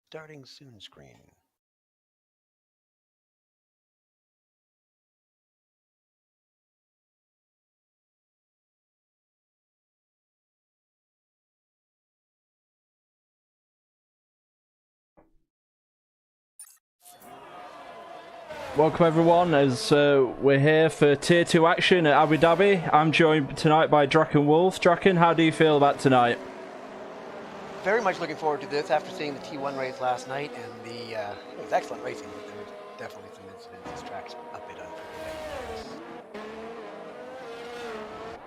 Starting soon screen. Welcome everyone, as we're here for Tier 2 action at Abu Dhabi. I'm joined tonight by Draken Wolf. Draken, how do you feel about tonight? Very much looking forward to this after seeing the T1 race last night, and it was excellent racing, but there was definitely some incidents. This track's a bit unforgiving.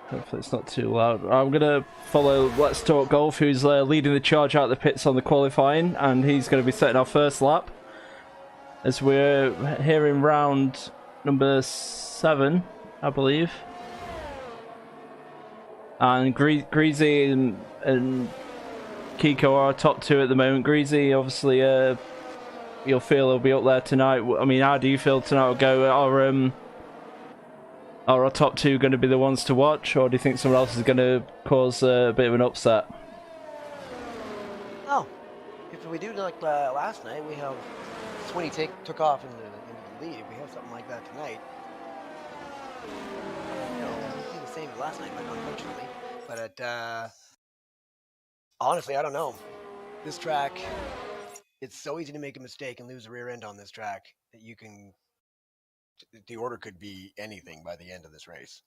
Hopefully it's not too loud. I'm going to follow Let's Talk Golf, who's leading the charge out of the pits on the qualifying, and he's going to be setting our first lap. As we're here in round number 7, I believe. And Greasy and Kiko are our top 2 at the moment. Greasy, obviously, you'll feel he'll be up there tonight. I mean, how do you feel tonight will go? Are our top 2 going to be the ones to watch, or do you think someone else is going to cause a bit of an upset? Oh, if we do like last night, we have Swinney took off into the lead. If we have something like that tonight, it'll be the same as last night, but unfortunately. But honestly, I don't know. This track, it's so easy to make a mistake and lose the rear end on this track that the order could be anything by the end of this race.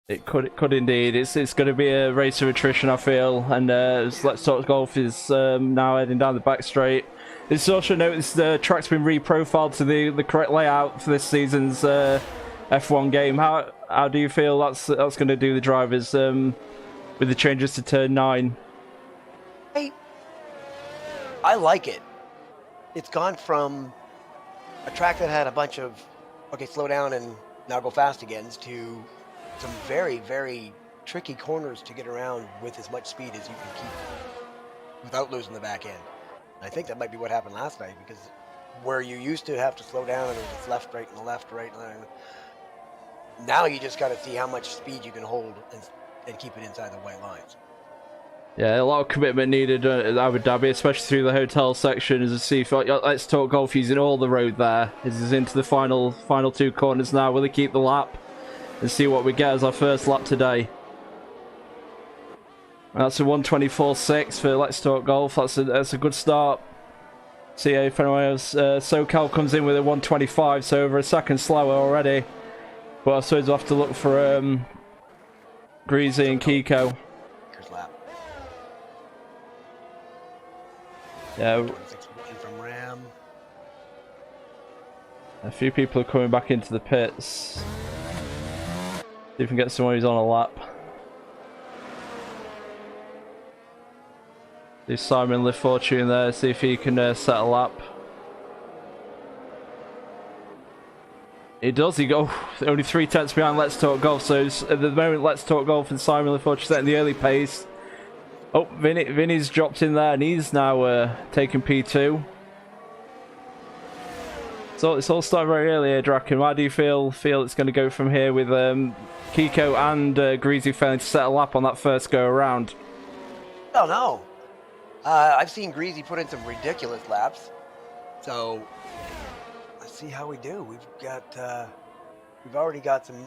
It could indeed. It's going to be a race of attrition, I feel. And Let's Talk Golf is now heading down the back straight. It's also noticed the track's been reprofiled to the correct layout for this season's F1 game. How do you feel that's going to do the drivers with the changes to turn 9? I like it. It's gone from a track that had a bunch of slow down and now go fast again to some very, very tricky corners to get around with as much speed as you can keep without losing the back end. I think that might be what happened last night, because where you used to have to slow down and it was left, right, and the left, right, and now you just got to see how much speed you can hold and keep it inside the white lines. Yeah, a lot of commitment needed at Abu Dhabi, especially through the hotel section. As you see, Let's Talk Golf using all the road there. This is into the final 2 corners now. Will he keep the lap and see what we get as our first lap today? That's a 1:24.6 for Let's Talk Golf. That's a good start. See if anyone else. SoCal comes in with a 1:25, so over a second slower already. But I suppose we'll have to look for Greasy and Kiko. Yeah. From Ram. A few people are coming back into the pits. See if we can get someone who's on a lap. Do Simon lift fortune there, see if he can set a lap. He does, he go only 3 tenths behind Let's Talk Golf, so at the moment Let's Talk Golf and Simon lift fortune setting the early pace. Oh, Vinny's dropped in there and he's now taking P2. So it's all started very early here, Draken. How do you feel it's going to go from here with Kiko and Greasy failing to set a lap on that first go around? I don't know. I've seen Greasy put in some ridiculous laps, so let's see how we do. We've already got some.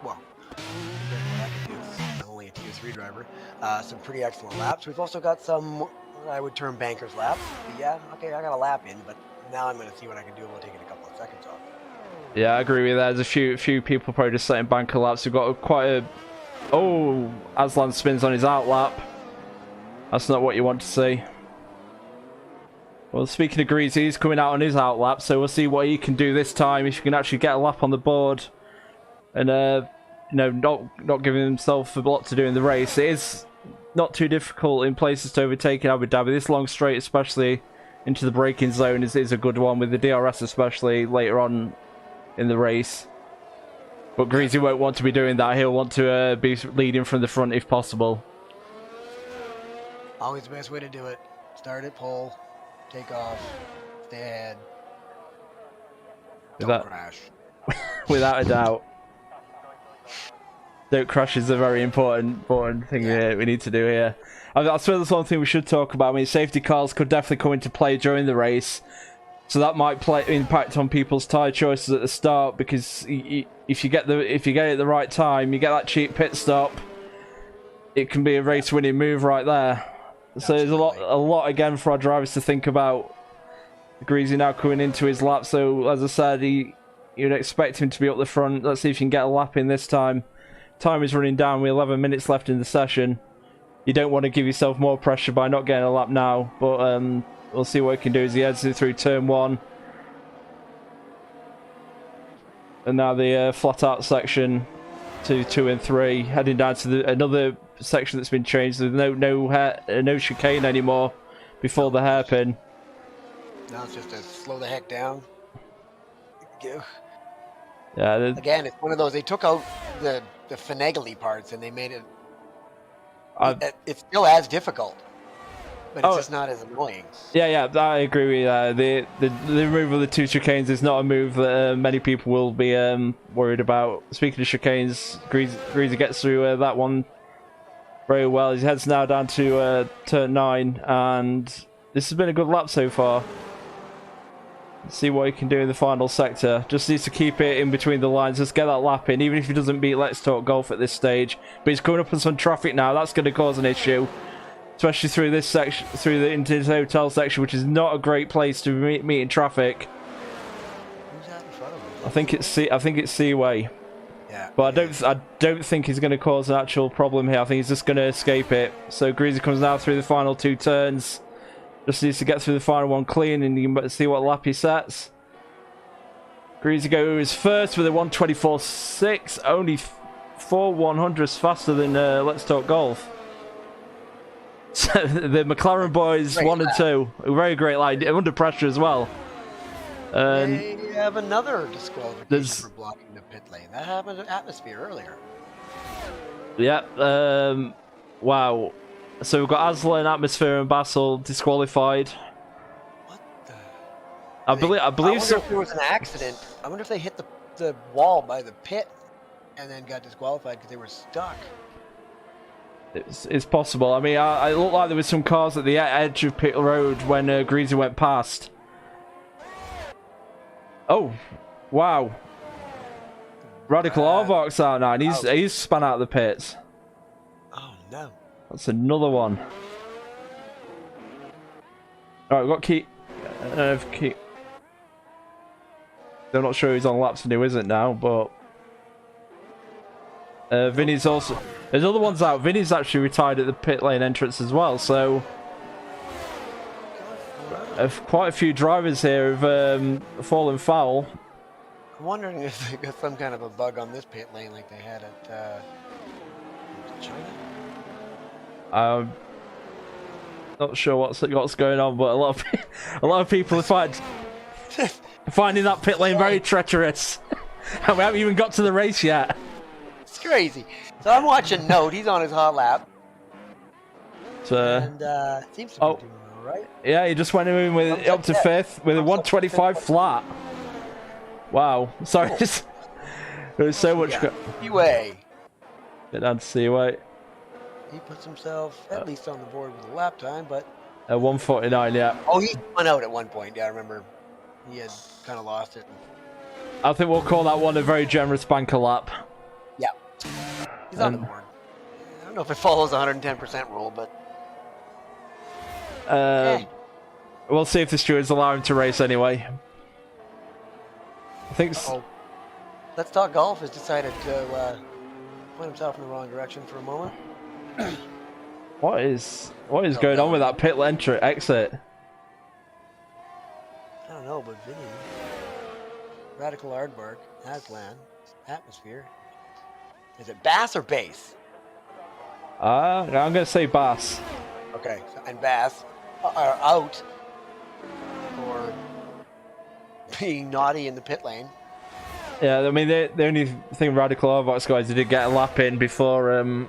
Well, I'm only a Tier 3 driver. Some pretty excellent laps. We've also got some I would term banker's laps. But yeah, okay, I got a lap in, but now I'm going to see what I can do while taking a couple of seconds off. Yeah, I agree with that. There's a few people probably just setting banker laps. We've got quite a. Oh, Aslan spins on his out lap. That's not what you want to see. Well, speaking of Greasy, he's coming out on his out lap, so we'll see what he can do this time. If he can actually get a lap on the board, and not giving himself a lot to do in the race. It is not too difficult in places to overtake in Abu Dhabi. This long straight, especially into the braking zone, is a good one with the DRS, especially later on in the race. But Greasy won't want to be doing that. He'll want to be leading from the front if possible. Always the best way to do it. Start at pole, take off, stay ahead. Don't crash. Without a doubt. Don't crash is a very important thing we need to do here. I suppose that's one thing we should talk about. I mean, safety cars could definitely come into play during the race, so that might impact on people's tyre choices at the start. Because if you get it at the right time, you get that cheap pit stop. It can be a race-winning move right there. So there's a lot again for our drivers to think about. Greasy now coming into his lap, so as I said, you'd expect him to be up the front. Let's see if you can get a lap in this time. Time is running down with 11 minutes left in the session. You don't want to give yourself more pressure by not getting a lap now, but we'll see what he can do as he heads through turn 1. And now the flat out section to 2 and 3, heading down to another section that's been changed. There's no chicane anymore before the hairpin. Now it's just to slow the heck down. Yeah. Again, it's one of those. They took out the finagly parts and they made it. It's still as difficult, but it's just not as annoying. Yeah, I agree with the removal of the 2 chicanes is not a move that many people will be worried about. Speaking of chicanes, Greasy gets through that one very well. He heads now down to turn 9, and this has been a good lap so far. Let's see what he can do in the final sector. Just needs to keep it in between the lines. Just get that lap in, even if he doesn't beat Let's Talk Golf at this stage. But he's coming up on some traffic now. That's going to cause an issue, especially through this section, into this hotel section, which is not a great place to meet in traffic. Who's that in front of him? I think it's Seaway. Yeah. But I don't think he's going to cause an actual problem here. I think he's just going to escape it. So Greasy comes now through the final 2 turns. Just needs to get through the final one clean, and you can see what lap he sets. Greasy goes first with a 1:24.6, only 4 100ths faster than Let's Talk Golf. So the McLaren boys, great 1 and 2, a very great line, under pressure as well. They have another disqualification for blocking the pit lane. That happened at Atmosphere earlier. Yeah, wow. So we've got Aslan, Atmosphere, and Basil disqualified. What the? I believe so. If there was an accident. I wonder if they hit the wall by the pit and then got disqualified because they were stuck. It's possible. I mean, it looked like there was some cars at the edge of pit road when Greasy went past. Oh, wow. Radical Arvox out now, and he's spun out of the pits. Oh, no. That's another one. Alright, we've got Keith. I'm not sure who's on laps and who isn't now, but Vinny's also. There's other ones out. Vinny's actually retired at the pit lane entrance as well, so quite a few drivers here have fallen foul. I'm wondering if they got some kind of a bug on this pit lane like they had at China. Not sure what's going on, but a lot of people are finding that pit lane very treacherous. And we haven't even got to the race yet. It's crazy. So I'm watching Note. He's on his hot lap. And seems to be doing all right. Yeah, he just went in with up to 5th with a 1:25 flat. Wow. Sorry, there's so much. Seaway. Get down to Seaway. He puts himself at least on the board with a lap time, but 1:49, yeah. Oh, he went out at one point. Yeah, I remember. He had kind of lost it. I think we'll call that one a very generous banker lap. Yeah. He's on the board. I don't know if it follows the 110% rule, but we'll see if the stewards allow him to race anyway. I think. Let's Talk Golf has decided to point himself in the wrong direction for a moment. What is going on with that pit exit? I don't know, but Vinny, Radical Aardvark, Aslan, Atmosphere. Is it Bass or Bass? I'm going to say Bass. Okay, and Bass are out for being naughty in the pit lane. Yeah, I mean, the only thing Radical Arvox guys did get a lap in before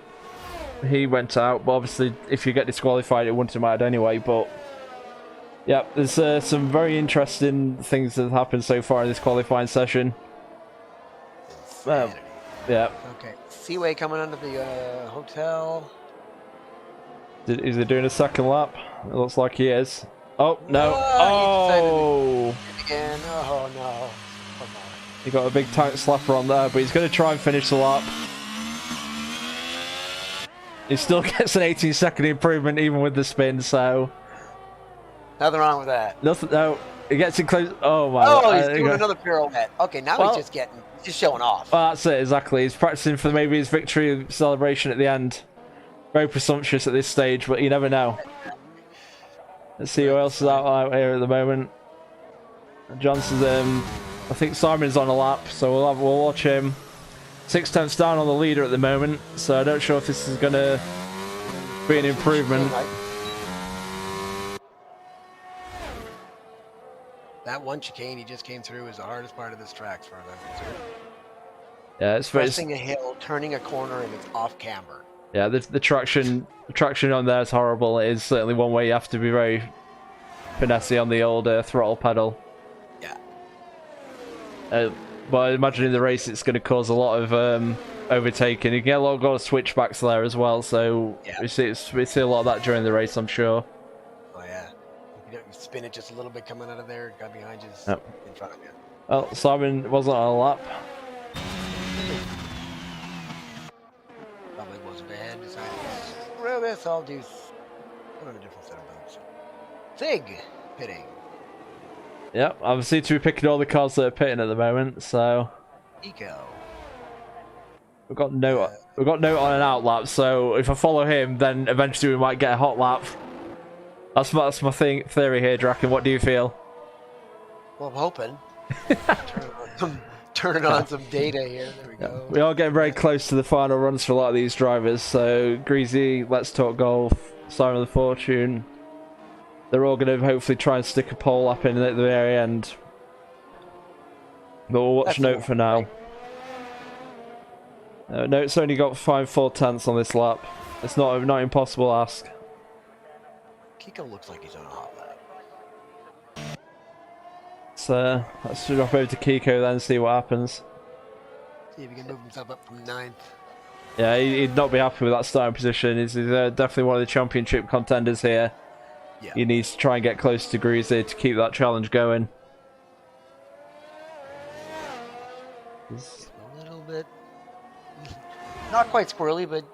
he went out. But obviously, if you get disqualified, it wouldn't have mattered anyway. But yeah, there's some very interesting things that have happened so far in this qualifying session. Yeah. Okay. Seaway coming under the hotel. Is he doing a second lap? It looks like he is. Oh, no. He decided Oh! to again. Oh, no. Come on. He got a big tank slapper on there, but he's going to try and finish the lap. He still gets an 18-second improvement even with the spin, so... Nothing wrong with that. Nothing, no. He gets it close. Oh, my. Oh, he's doing another pirouette. Okay, now Well, he's just showing off. Well, that's it, exactly. He's practicing for maybe his victory celebration at the end. Very presumptuous at this stage, but you never know. Let's see who else is out here at the moment. Johnson's I think Simon's on a lap, so we'll watch him. 6/10 down on the leader at the moment, so I'm not sure if this is going to be an improvement. That one chicane he just came through is the hardest part of this track, as far as I'm concerned. Yeah, it's pressing a hill, turning a corner, and it's off camber. Yeah, the traction on there is horrible. It is certainly one way you have to be very finessey on the old throttle pedal. Yeah. But I imagine in the race it's going to cause a lot of overtaking. You get a lot of switchbacks there as well, so yeah. we see a lot of that during the race, I'm sure. Oh yeah, you spin it just a little bit coming out of there, got behind you, in front of you. Well, Simon wasn't on a lap. Probably wasn't ahead. Decided, screw this, I'll do a different set of boots. Sig pitting. Yep, I seem to be picking all the cars that are pitting at the moment, so... Eco. We've got note on an out lap, so if I follow him, then eventually we might get a hot lap. That's my theory here, Draken. What do you feel? Well, I'm hoping. Turning on some data here. There we go. We are getting very close to the final runs for a lot of these drivers, so Greasy, Let's Talk Golf, Simon the Fortune... They're all going to hopefully try and stick a pole up in at the very end. But we'll watch Note for now. Note's only got 5/4 on this lap. It's not impossible ask. Kiko looks like he's on a hot lap. So let's drop over to Kiko then and see what happens. See if he can move himself up from 9th. Yeah, he'd not be happy with that starting position. He's definitely one of the championship contenders here. Yeah. He needs to try and get close to Greasy to keep that challenge going. A little bit... Not quite squirrely, but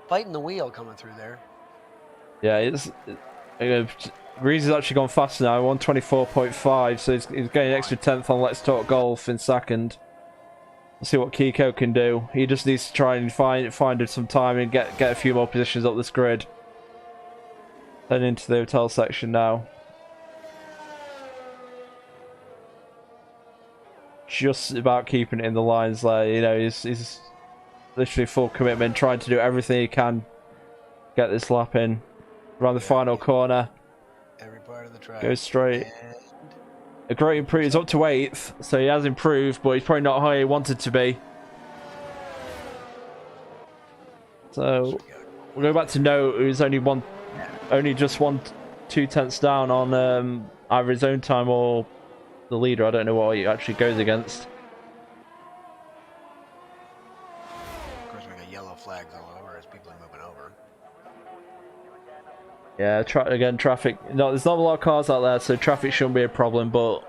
biting the wheel coming through there. Yeah, Greasy's actually gone faster now, 124.5, so he's getting an extra 10th on Let's Talk Golf in second. Let's see what Kiko can do. He just needs to try and find some time and get a few more positions up this grid. Then into the hotel section now. Just about keeping it in the lines there. You know, he's literally full commitment, trying to do everything he can. Get this lap in. Around the final corner. Every part of the track. Goes straight. And... A great improvement. He's up to 8th, so he has improved, but he's probably not how he wanted to be. So we'll go back to Note, who's only just 2/10 down on either his own time or the leader. I don't know what he actually goes against. Of course, we got yellow flags all over as people are moving over. Yeah, again, traffic. No, there's not a lot of cars out there, so traffic shouldn't be a problem. But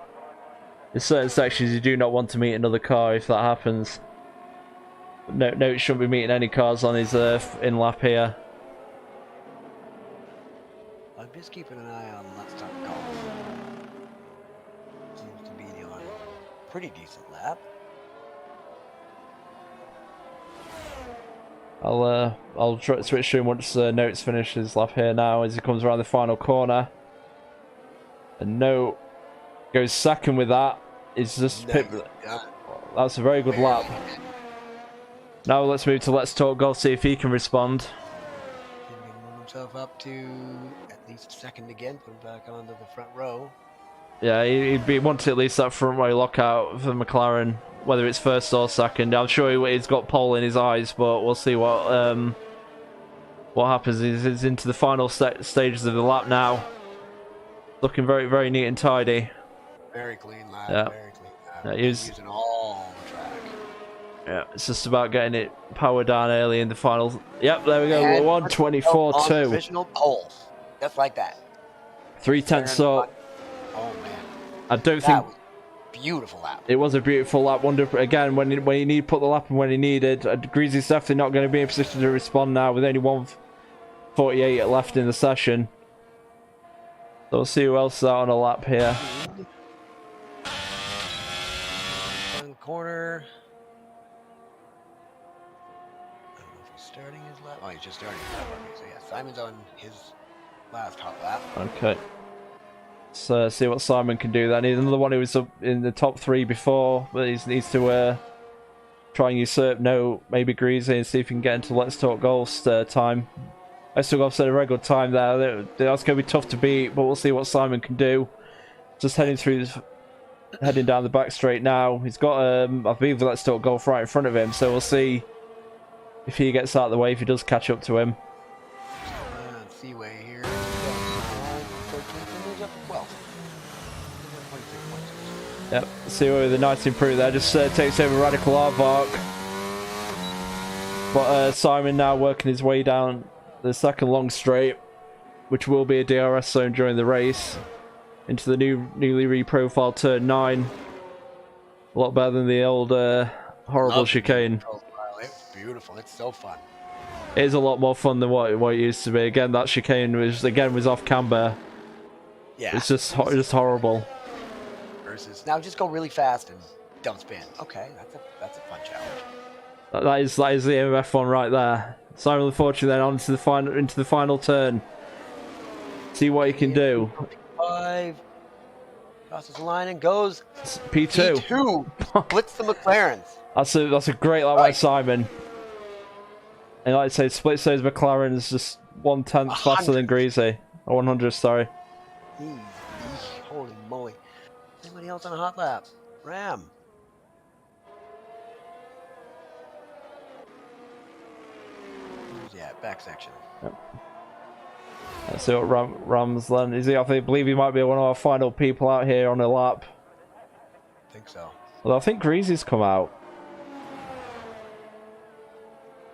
in certain sections, you do not want to meet another car if that happens. No, it shouldn't be meeting any cars on his in lap here. I'm just keeping an eye on Let's Talk Golf. Seems to be on a pretty decent lap. I'll try to switch to him once Note's finished his lap here now as he comes around the final corner. And Note goes second with that. It's just that's a very good lap. Now let's move to Let's Talk Golf, see if he can respond. He can move himself up to at least second again, put him back onto the front row. Yeah, he'd want at least that front row lockout for McLaren, whether it's first or second. I'm sure he's got pole in his eyes, but we'll see what happens. He's into the final stages of the lap now. Looking very, very neat and tidy. Very clean lap. Yeah. Very clean lap. Yeah, he was using all the track. Yeah, it's just about getting it powered down early in the final. Yep, there we go. And 124.2. provisional pole, just like that. 3/10 up. Oh man, I don't that think was a beautiful lap. it was a beautiful lap. Wonder again when you need to put the lap in when he needed. Greasy's definitely not going to be in a position to respond now with only 1:48 left in the session. So we'll see who else is out on a lap here. One corner. I don't know if he's starting his lap. Oh, he's just starting his lap. Okay, so yeah, Simon's on his last hot lap. Okay. Let's see what Simon can do then. He's another one who was up in the top 3 before, but he needs to try and usurp maybe Greasy and see if he can get into Let's Talk Golf's time. Let's Talk Golf set a very good time there. That's going to be tough to beat, but we'll see what Simon can do. Just heading down the back straight now. He's got, I believe, Let's Talk Golf right in front of him, so we'll see if he gets out of the way, if he does catch up to him. Seaway here. 13 Yep, Seaway with a nice improve there. Just takes over Radical Aardvark. But Simon now working his way down the second long straight, which will be a DRS zone during the race, into the newly reprofiled turn 9. A lot better than the old horrible chicane. It's beautiful. It's so fun. It is a lot more fun than what it used to be. Again, that chicane was off camber. Yeah. It's just horrible. Versus now, just go really fast and don't spin. Okay, that's a fun challenge. That is the CMF1 right there. Simon unfortunately then into the final turn. See what he can do. 5 crosses the line and goes P2. P2. Splits the McLarens. That's a great lap by Simon. And like I say, splits those McLarens just 1/10 faster than Greasy. Or 100, sorry. Holy moly. Anybody else on a hot lap? Ram. Yeah, back section. Yep. Let's see what Ram's then. Is he? I believe he might be one of our final people out here on a lap. I think so. Well, I think Greasy's come out.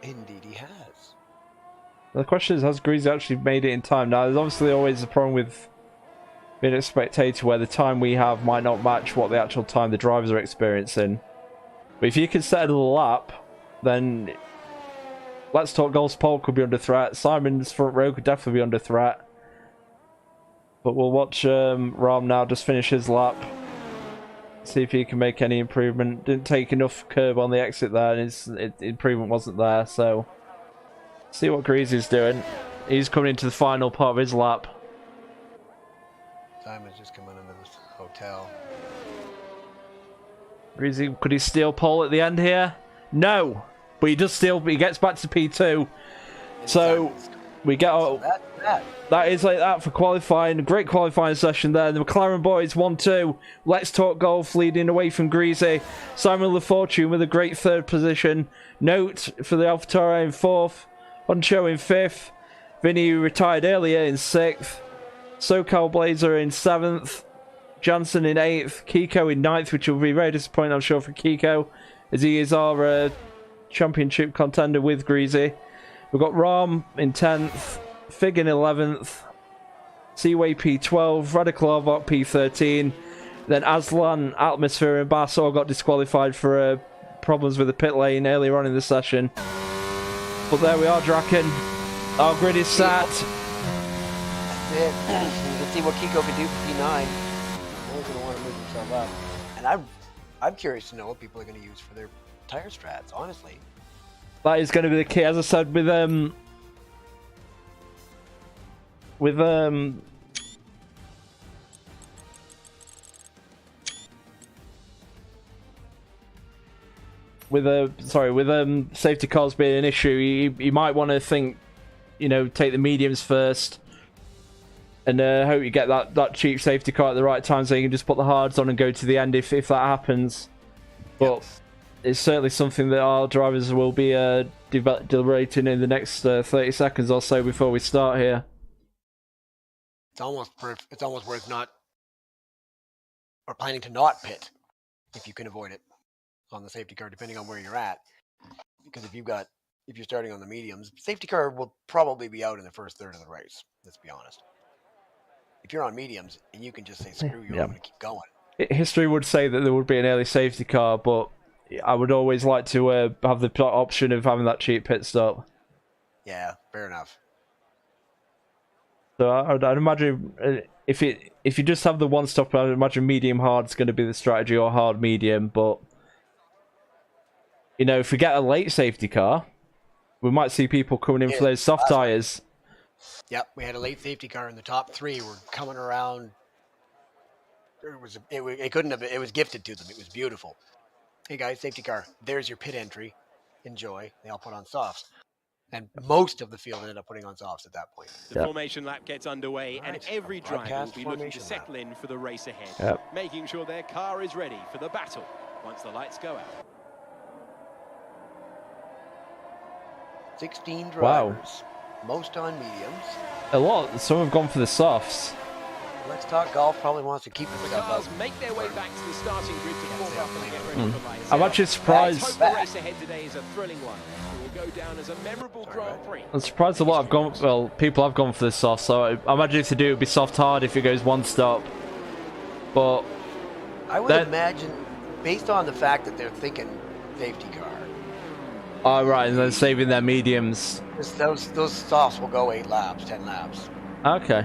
Indeed, he has. The question is, has Greasy actually made it in time? Now, there's obviously always a problem with being a spectator where the time we have might not match what the actual time the drivers are experiencing. But if you can settle the lap, then Let's Talk Golf's pole could be under threat. Simon's front row could definitely be under threat. But we'll watch Ram now just finish his lap. See if he can make any improvement. Didn't take enough curb on the exit there, and his improvement wasn't there. So, see what Greasy's doing. He's coming into the final part of his lap. Simon's just coming into this hotel. Greasy, could he steal pole at the end here? No, but he does steal. He gets back to P2. So we get out. That is like that for qualifying. A great qualifying session there. The McLaren boys 1-2. Let's Talk Golf leading away from Greasy. Simon LaFortune with a great third position. Note for the AlphaTauri in 4th. Honcho in 5th. Vinny, who retired earlier, in 6th. SoCal Blazer in 7th. Jansen in 8th. Kiko in 9th, which will be very disappointing, I'm sure, for Kiko, as he is our championship contender with Greasy. We've got Ram in 10th. Fig in 11th, Seaway P12, Radical Aardvark P13, then Aslan, Atmosphere and Bass all got disqualified for problems with the pit lane earlier on in the session. But there we are, Draken. Our grid is set. That's it. You can see what Kiko can do for P9. He's going to want to move himself up. And I'm curious to know what people are going to use for their tire strats, honestly. That is going to be the key, as I said, with safety cars being an issue, you might want to think, take the mediums first, and hope you get that cheap safety car at the right time, so you can just put the hards on and go to the end if that happens. But it's certainly something that our drivers will be deliberating in the next 30 seconds or so before we start here. It's almost worth not, or planning to not pit, if you can avoid it. on the safety car, depending on where you're at. Because if you're starting on the mediums, safety car will probably be out in the first third of the race. Let's be honest. If you're on mediums and you can just say, screw you, I'm going to keep going. History would say that there would be an early safety car, but I would always like to have the option of having that cheap pit stop. Yeah, fair enough. So I'd imagine if you just have the one stop, I'd imagine medium hard is going to be the strategy, or hard medium. But you know, if we get a late safety car, we might see people coming in for those soft tires. Yep, we had a late safety car in the top three. We're coming around. It couldn't have been. It was gifted to them. It was beautiful. Hey guys, safety car. There's your pit entry. Enjoy. They all put on softs. And most of the field ended up putting on softs at that point. The formation lap gets underway, and every driver will be looking to settle in for the race ahead, making sure their car is ready for the battle once the lights go out. 16 drivers, most on mediums. A lot. Some have gone for the softs. Let's Talk Golf probably wants to keep the cars out. Make their way back to the starting grid to form up and get ready for lights. I'm actually surprised. I hope the race ahead today is a thrilling one. It will go down as a memorable Grand Prix. I'm surprised a lot have gone. Well, people have gone for the soft. So I imagine if they do, it would be soft hard if it goes one stop. But I would imagine, based on the fact that they're thinking safety car. Oh right, and then saving their mediums. Those softs will go 8 laps, 10 laps. Okay.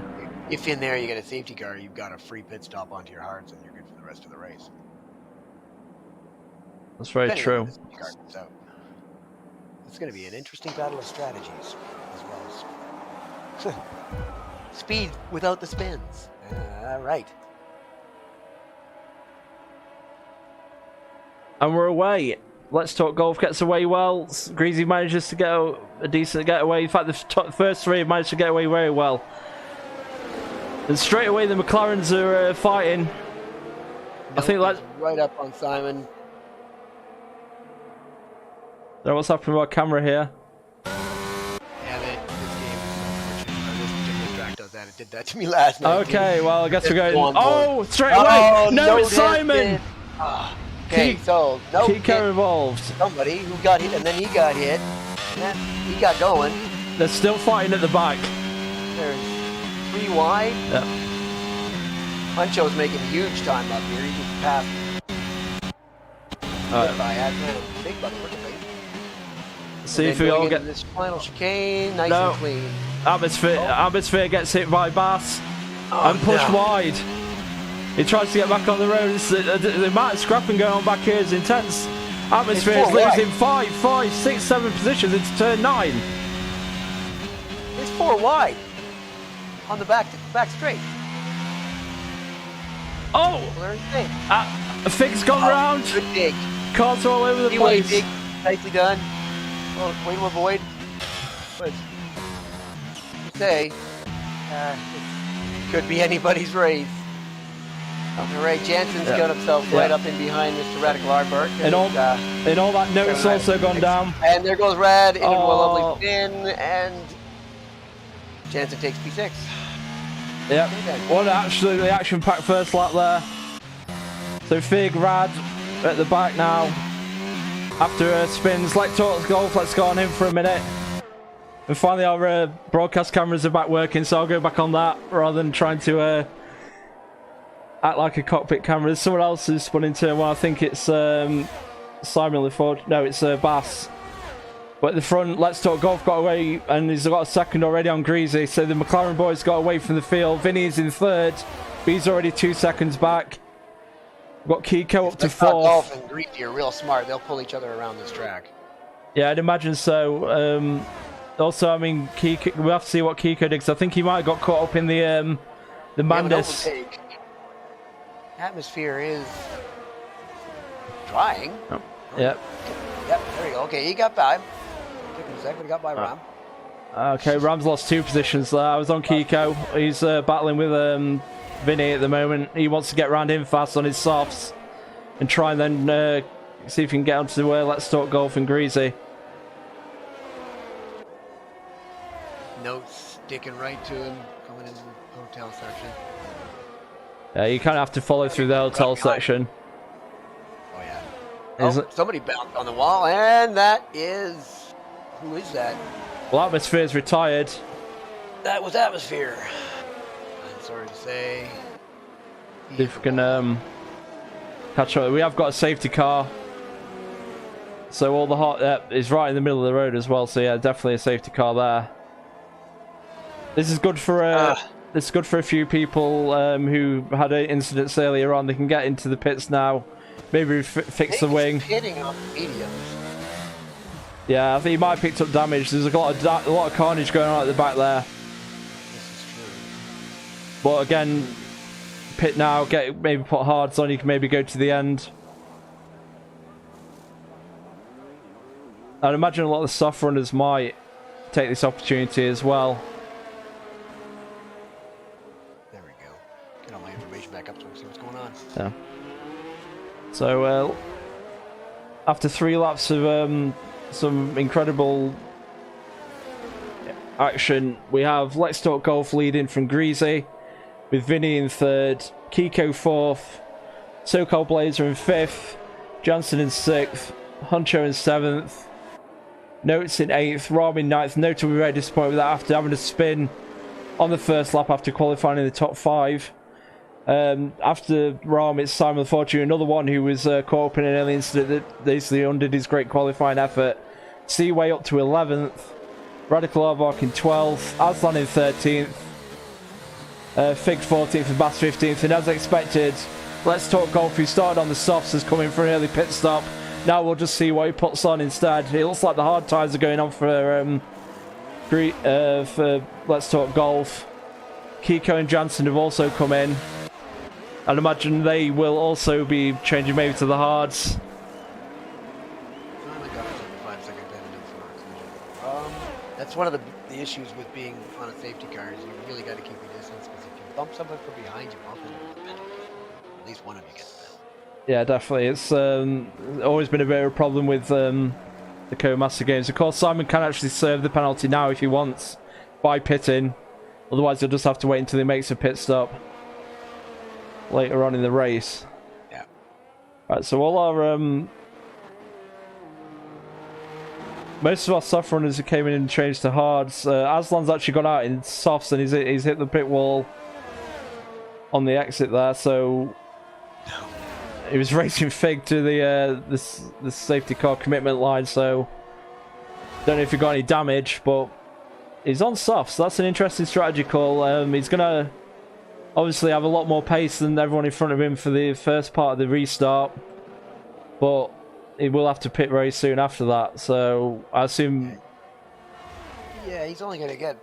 If in there you get a safety car, you've got a free pit stop onto your hards, and you're good for the rest of the race. That's very true. So it's going to be an interesting battle of strategies, as well as speed without the spins. All right. And we're away. Let's Talk Golf gets away well. Greasy manages to get a decent getaway. In fact, the first three have managed to get away very well. And straight away, the McLarens are fighting. I think that's right up on Simon. Now, what's happening with our camera here? Damn it! This game is unfortunate. This particular track does that. It did that to me last night. Okay, well, I guess we're going. Oh, straight away! No, it's Simon. Okay, so no Kiko involved. Somebody who got hit, and then he got hit. And then he got going. They're still fighting at the back. There's 3 wide. Yep. Pancho's making huge time up here. He just passed. Big bucket. See if we all get this final chicane, nice and clean. Atmosphere gets hit by Bass and pushed wide. He tries to get back on the road. The amount of scrapping going on back here is intense. Atmosphere is losing 5, 6, 7 positions into turn 9. It's 4 wide on the back straight. Oh! Fig's gone round. Good dig. Cars all over the place. Dig. Nicely done. Well, way to avoid. But say, it could be anybody's race. All right, Jansen's got himself right up in behind Mr. Radical Aardvark. And all that note's also gone down. And there goes Rad into a lovely spin, and Jansen takes P6. Yep. What an absolutely action-packed first lap there. So Fig, Rad at the back now. After spins, Let's Talk Golf, let's go on him for a minute. And finally our broadcast cameras are back working, so I'll go back on that rather than trying to act like a cockpit camera. There's someone else who's spun in turn 1. I think it's Simon LeFord. No, it's Bass. But at the front, Let's Talk Golf got away, and he's got a second already on Greasy. So the McLaren boys got away from the field. Vinny is in third, but he's already 2 seconds back. We've got Kiko up to 4th. Golf and Greasy are real smart. They'll pull each other around this track. Yeah, I'd imagine so. Also, I mean, Kiko, we'll have to see what Kiko did, 'cause I think he might have got caught up in the Mandis. Atmosphere is drying. Oh. Yep. Yep, there you go. Okay, he got by. Took him a second, but he got by Ram. Okay, Ram's lost 2 positions there. I was on Kiko. He's battling with Vinny at the moment. He wants to get round him fast on his softs and try and then see if he can get onto Let's Talk Golf and Greasy. Notes sticking right to him, coming into the hotel section. Yeah, you kind of have to follow through the hotel section. Oh yeah. Somebody bounced on the wall, and that is... Who is that? Well, Atmosphere's retired. That was Atmosphere. I'm sorry to say. If we can catch up. We have got a safety car. So all the hot is right in the middle of the road as well. So yeah, definitely a safety car there. This is good for a few people who had incidents earlier on. They can get into the pits now. Maybe fix the wing. Hitting on mediums. Yeah, I think he might have picked up damage. There's a lot of carnage going on at the back there. This is true. But again, pit now. Maybe put hards on. You can maybe go to the end. I'd imagine a lot of the soft runners might take this opportunity as well. There we go. Get all my information back up so we can see what's going on. Yeah. So, after 3 laps of some incredible action, we have Let's Talk Golf leading from Greasy, with Vinny in 3rd, Kiko 4th, SoCal Blazer in 5th, Johnson in 6th, Huncho in 7th, Notes in 8th, Rob in 9th. Note will be very disappointed with that after having a spin on the first lap after qualifying in the top 5. After Ram, it's Simon Fortune, another one who was caught up in an early incident that basically undid his great qualifying effort. Seaway up to 11th, Radical Arbok in 12th, Aslan in 13th, Fig 14th and Bass 15th, and as expected, Let's Talk Golf, who started on the softs, has come in for an early pit stop. Now we'll just see what he puts on instead. It looks like the hard tyres are going on for Let's Talk Golf. Kiko and Jansen have also come in. I'd imagine they will also be changing maybe to the hards. That's one of the issues with being on a safety car is you really got to keep your distance, because if you bump somebody from behind you, at least one of you gets that. Yeah, definitely. It's always been a bit of a problem with the Co-Master games. Of course, Simon can actually serve the penalty now if he wants by pitting. Otherwise, he'll just have to wait until he makes a pit stop later on in the race. Yeah. Right, so all our most of our soft runners who came in and changed to hards. Aslan's actually gone out in softs and he's hit the pit wall on the exit there. So he was racing Fig to the safety car commitment line. So don't know if he got any damage, but he's on softs. So that's an interesting strategy call. He's gonna obviously have a lot more pace than everyone in front of him for the first part of the restart, but he will have to pit very soon after that. So I assume. Yeah, he's only going to get,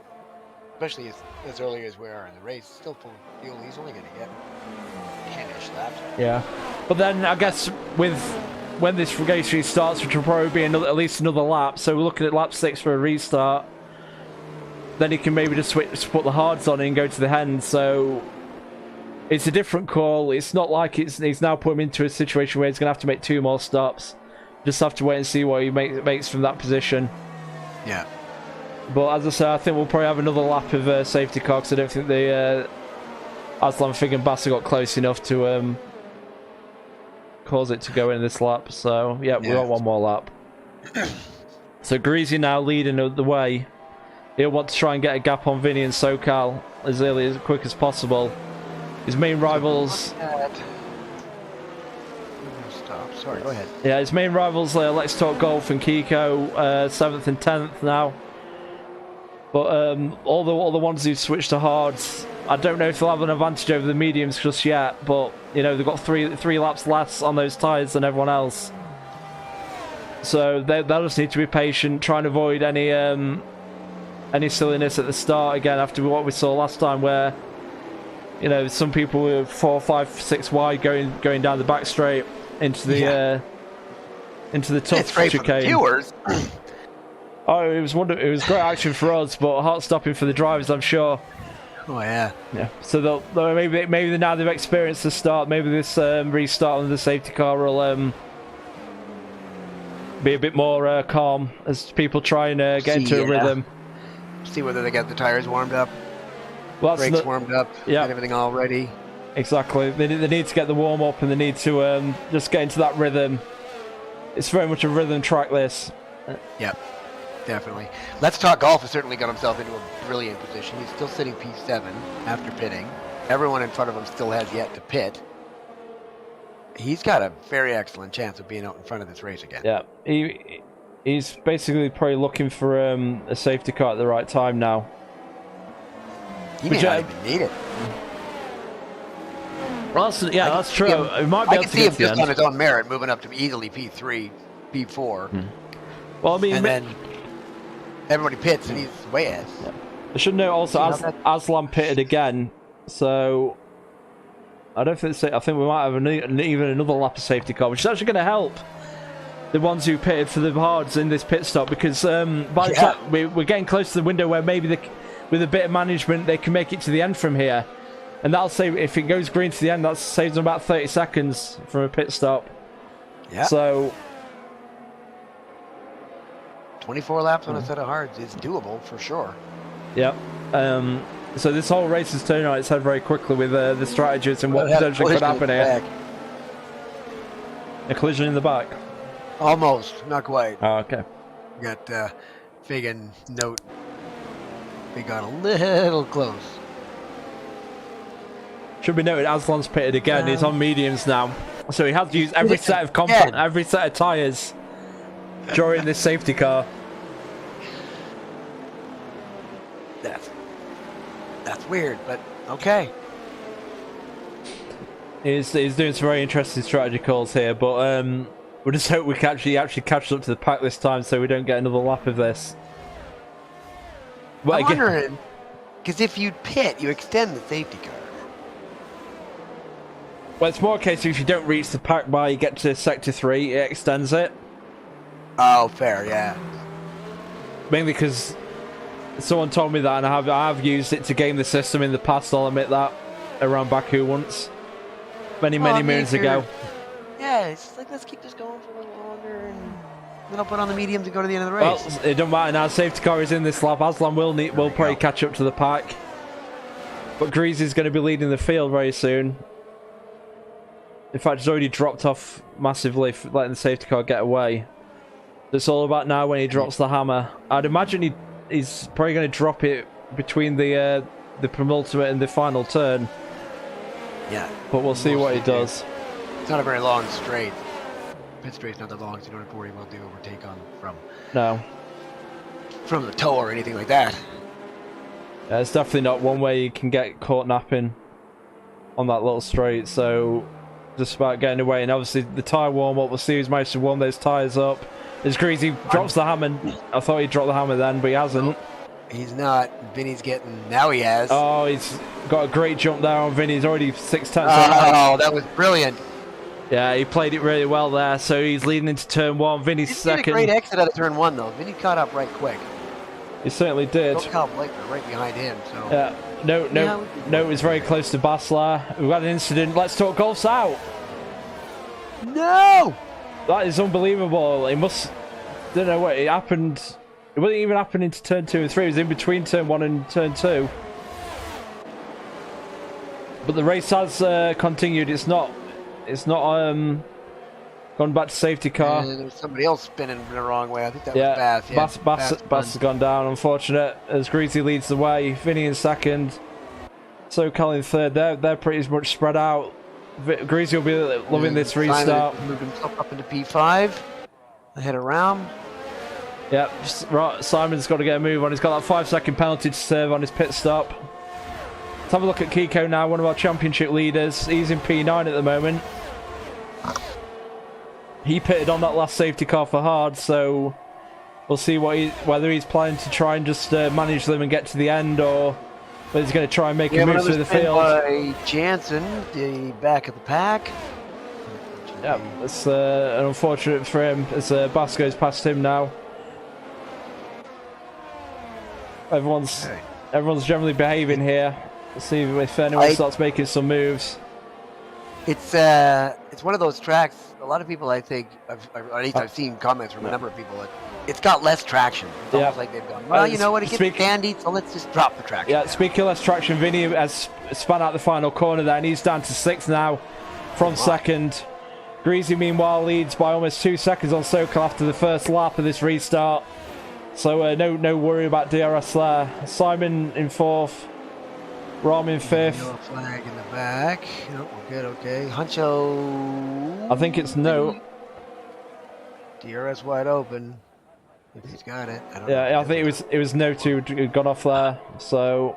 especially as early as we are in the race, still full of fuel. He's only going to get 10-ish laps. Yeah, but then I guess when this race restarts, which will probably be at least another lap. So we're looking at lap 6 for a restart. Then he can maybe just put the hards on and go to the end. So it's a different call. It's not like he's now put him into a situation where he's going to have to make 2 more stops. Just have to wait and see what he makes from that position. Yeah. But as I said, I think we'll probably have another lap of safety car, because I don't think the Aslan, Fig and Bass got close enough to cause it to go in this lap. So yeah, we've got one more lap. So Greasy now leading the way. He'll want to try and get a gap on Vinny and SoCal as quick as possible. His main rivals. Sorry, go ahead. Yeah, his main rivals, Let's Talk Golf and Kiko, 7th and 10th now. But all the ones who've switched to hards, I don't know if they'll have an advantage over the mediums just yet. But you know, they've got three laps less on those tyres than everyone else. So they'll just need to be patient, try and avoid any silliness at the start again after what we saw last time, where you know some people were 4, 5, 6 wide going down the back straight into the tough chicane. Viewers. Oh, it was great action for us, but heart stopping for the drivers, I'm sure. Oh yeah. Yeah. So they'll maybe now they've experienced the start. Maybe this restart on the safety car will be a bit more calm as people try and get into a rhythm. See whether they get the tires warmed up, brakes warmed up, get everything all ready. Exactly. They need to get the warm up, and they need to just get into that rhythm It's very much a rhythm track, this. Yep, definitely. Let's Talk Golf has certainly got himself into a brilliant position. He's still sitting P7 after pitting. Everyone in front of him still has yet to pit. He's got a very excellent chance of being out in front of this race again. Yeah, he's basically probably looking for a safety car at the right time now. He may not even need it. Well, that's true. It might be able to see him just on his own merit moving up to easily P3, P4. Well, I mean, and then everybody pits and he's way ahead. Yeah. I should note also, Aslan pitted again, so I don't think I think we might have even another lap of safety car, which is actually going to help the ones who pitted for the hards in this pit stop, because by the time we're getting close to the window where maybe with a bit of management they can make it to the end from here. And that'll save, if it goes green to the end, that saves them about 30 seconds from a pit stop. Yeah. So 24 laps on a set of hards is doable for sure. Yep. So this whole race is turning on its head very quickly with the strategies and what potentially could happen here. A collision in the back. Almost, not quite. Oh, okay. We got Fagan note. We got a little close. Should be noted, Aslan's pitted again. He's on mediums now, so he has to use every set of every set of tyres during this safety car. That's weird, but okay. He's doing some very interesting strategy calls here, but we just hope we can actually catch up to the pack this time, so we don't get another lap of this. But I'm wondering, because if you pit, you extend the safety car. Well, it's more a case of if you don't reach the pack by you get to sector 3, it extends it. Oh, fair, yeah. Mainly because someone told me that, and I have used it to game the system in the past. I'll admit that, around Baku once, many moons ago. Yeah, it's just like, let's keep this going for a little longer, and then I'll put on the mediums and go to the end of the race. Well, it don't matter now. Safety car is in this lap. Aslan will probably catch up to the pack, but Greasy's going to be leading the field very soon. In fact, he's already dropped off massively for letting the safety car get away. It's all about now when he drops the hammer. I'd imagine he's probably going to drop it between the penultimate and the final turn. Yeah. But we'll see what he does. It's not a very long straight. Pit straight's not that long, so you don't have to worry about the overtake from the toe or anything like that. Yeah, it's definitely not one way you can get caught napping on that little straight, so just about getting away. And obviously the tyre warm up, we'll see who's managed to warm those tyres up. As Greasy drops the hammer. I thought he'd drop the hammer then, but he hasn't. He's not. Vinny's getting, now he has. Oh, he's got a great jump there on Vinny. He's already 6 tenths. Oh, that was brilliant. Yeah, he played it really well there, so he's leading into turn 1. Vinny's second. He did a great exit out of turn 1 though. Vinny caught up right quick. He certainly did. Kyle Blakener right behind him, so. Yeah. No, it was very close to Basler. We've got an incident. Let's Talk Golf's out. No! That is unbelievable. It must... don't know what it happened. It wasn't even happening to turn 2 and 3. It was in between turn 1 and turn 2. But the race has continued. It's not gone back to safety car. There's somebody else spinning the wrong way. I think that was Bass. Bass has gone down, unfortunate, as Greasy leads the way. Vinny in second. So Cal in third. They're pretty much spread out. Greasy will be loving this restart. Moved himself up into P5. Head around. Yep, right. Simon's got to get a move on. He's got that 5-second penalty to serve on his pit stop. Let's have a look at Kiko now, one of our championship leaders. He's in P9 at the moment. He pitted on that last safety car for hard, so we'll see whether he's planning to try and just manage them and get to the end, or whether he's going to try and make a move through the field. By Jansen, the back of the pack. Yeah, it's unfortunate for him as Bass goes past him now. Everyone's generally behaving here. Let's see if anyone starts making some moves. It's one of those tracks. A lot of people, I think, at least I've seen comments from a number of people. It's got less traction. It's almost like they've gone, well, you know what, it gets candy, so let's just drop the traction. Yeah, speaking of less traction, Vinny has spun out the final corner there, and he's down to 6th now from second. Greasy, meanwhile, leads by almost 2 seconds on Sokol after the first lap of this restart. So no worry about DRS there. Simon in 4th. Rom in 5th. Yellow flag in the back. Nope, we're good, okay. Huncho. I think it's no. DRS wide open. If he's got it. I don't Yeah, know I think it was no 2 who'd gone off there. So,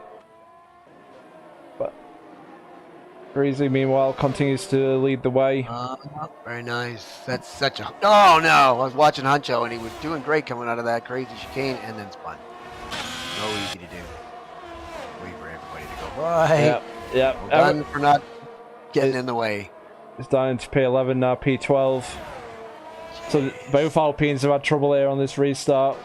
but Greasy, meanwhile, continues to lead the way. Very nice. That's such a... Oh, no! I was watching Huncho, and he was doing great coming out of that crazy chicane, and then spun. So easy to do. Wait for everybody to go by. Yeah. Well done for not getting in the way. It's down into P11 now, P12. So both Alpines have had trouble here on this restart.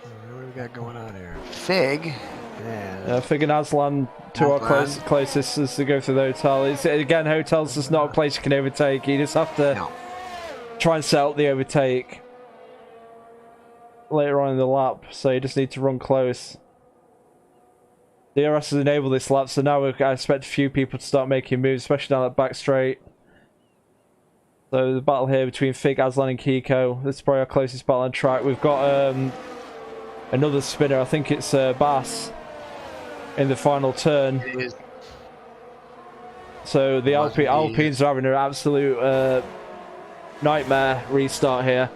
What do we got going on here? Fig. Yeah, Fig and Aslan, two are closest as to go through the hotel. Again, hotels is not a place you can overtake. You just have to try and set up the overtake later on in the lap. So you just need to run close. DRS has enabled this lap, so now I expect a few people to start making moves, especially down that back straight. So the battle here between Fig, Aslan and Kiko. This is probably our closest battle on track. We've got another spinner, I think it's Bass, in the final turn. It is. So the Alpines are having an absolute nightmare restart here.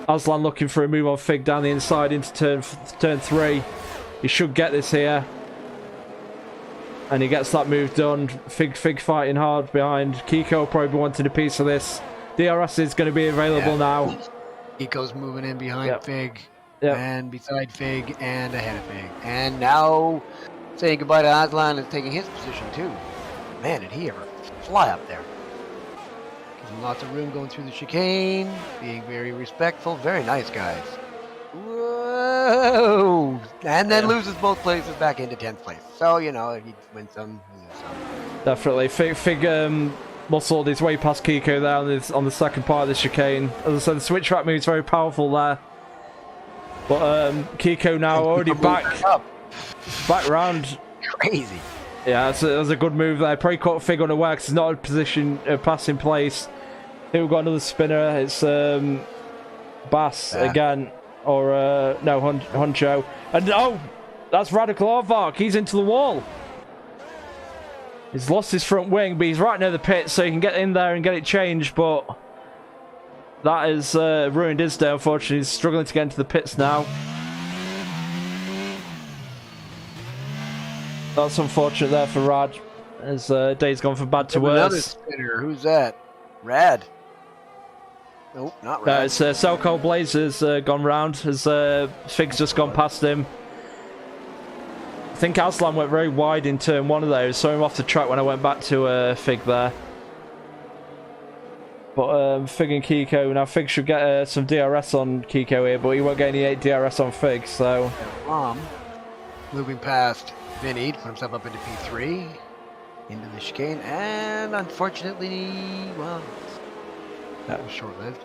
Aslan looking for a move on Fig down the inside into turn 3. He should get this here. And he gets that move done. Fig fighting hard behind. Kiko probably wanting a piece of this. DRS is going to be available now. Kiko's moving in behind Fig. Yep. And beside Fig and ahead of Fig. And now saying goodbye to Aslan and taking his position too. Man, did he ever fly up there. Gives him lots of room going through the chicane. Being very respectful. Very nice, guys. Whoa! And then loses both places back into 10th place. So, you know, he wins some, loses some. Definitely. Fig muscled his way past Kiko there on the second part of the chicane. As I said, the switch track move is very powerful there. But Kiko now already back round. Crazy. Yeah, it was a good move there. Probably caught Fig unaware because it's not a position, pass in place. Here we've got another spinner. It's Bass again. Or, no, Huncho. And, oh, that's Radical Aardvark. He's into the wall. He's lost his front wing, but he's right near the pit, so he can get in there and get it changed, but that has ruined his day, unfortunately. He's struggling to get into the pits now. That's unfortunate there for Rad. His day's gone from bad to worse. Another spinner. Who's that? Rad. Nope, not Rad. No, it's Sokol Blazer's gone round as Fig's just gone past him. I think Aslan went very wide in turn 1 of those, so I'm off the track when I went back to Fig there. But Fig and Kiko, now Fig should get some DRS on Kiko here, but he won't get any DRS on Fig, so... Moving past Vinny to put himself up into P3, into the chicane, and unfortunately, well... That was short-lived.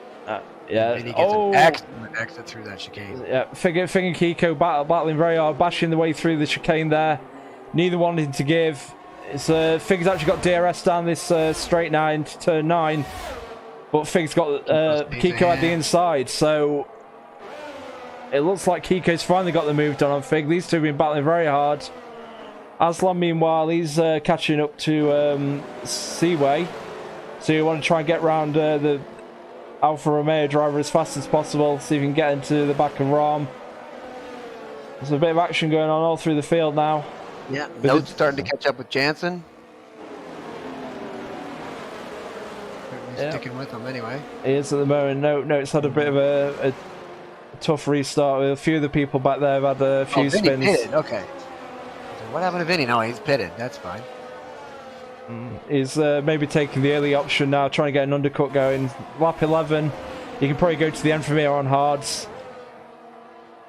Yeah. Vinny gets an excellent exit through that chicane. Yeah, Fig and Kiko battling very hard, bashing the way through the chicane there. Neither wanting to give. It's Fig's actually got DRS down this straight now into turn 9, but Fig's got Kiko at the inside, so it looks like Kiko's finally got the move done on Fig. These two have been battling very hard. Aslan, meanwhile, he's catching up to Seaway. So you want to try and get round the Alfa Romeo driver as fast as possible, see if you can get into the back of Rom. There's a bit of action going on all through the field now. Yeah, Note's starting to catch up with Jansen. Sticking with him anyway. He is at the moment. Note's had a bit of a tough restart with a few of the people back there have had a few spins. Pitted. Okay. So what happened to Vinny? No, he's pitted. That's fine. Is maybe taking the early option now, trying to get an undercut going. Lap 11, you can probably go to the end from here on hards.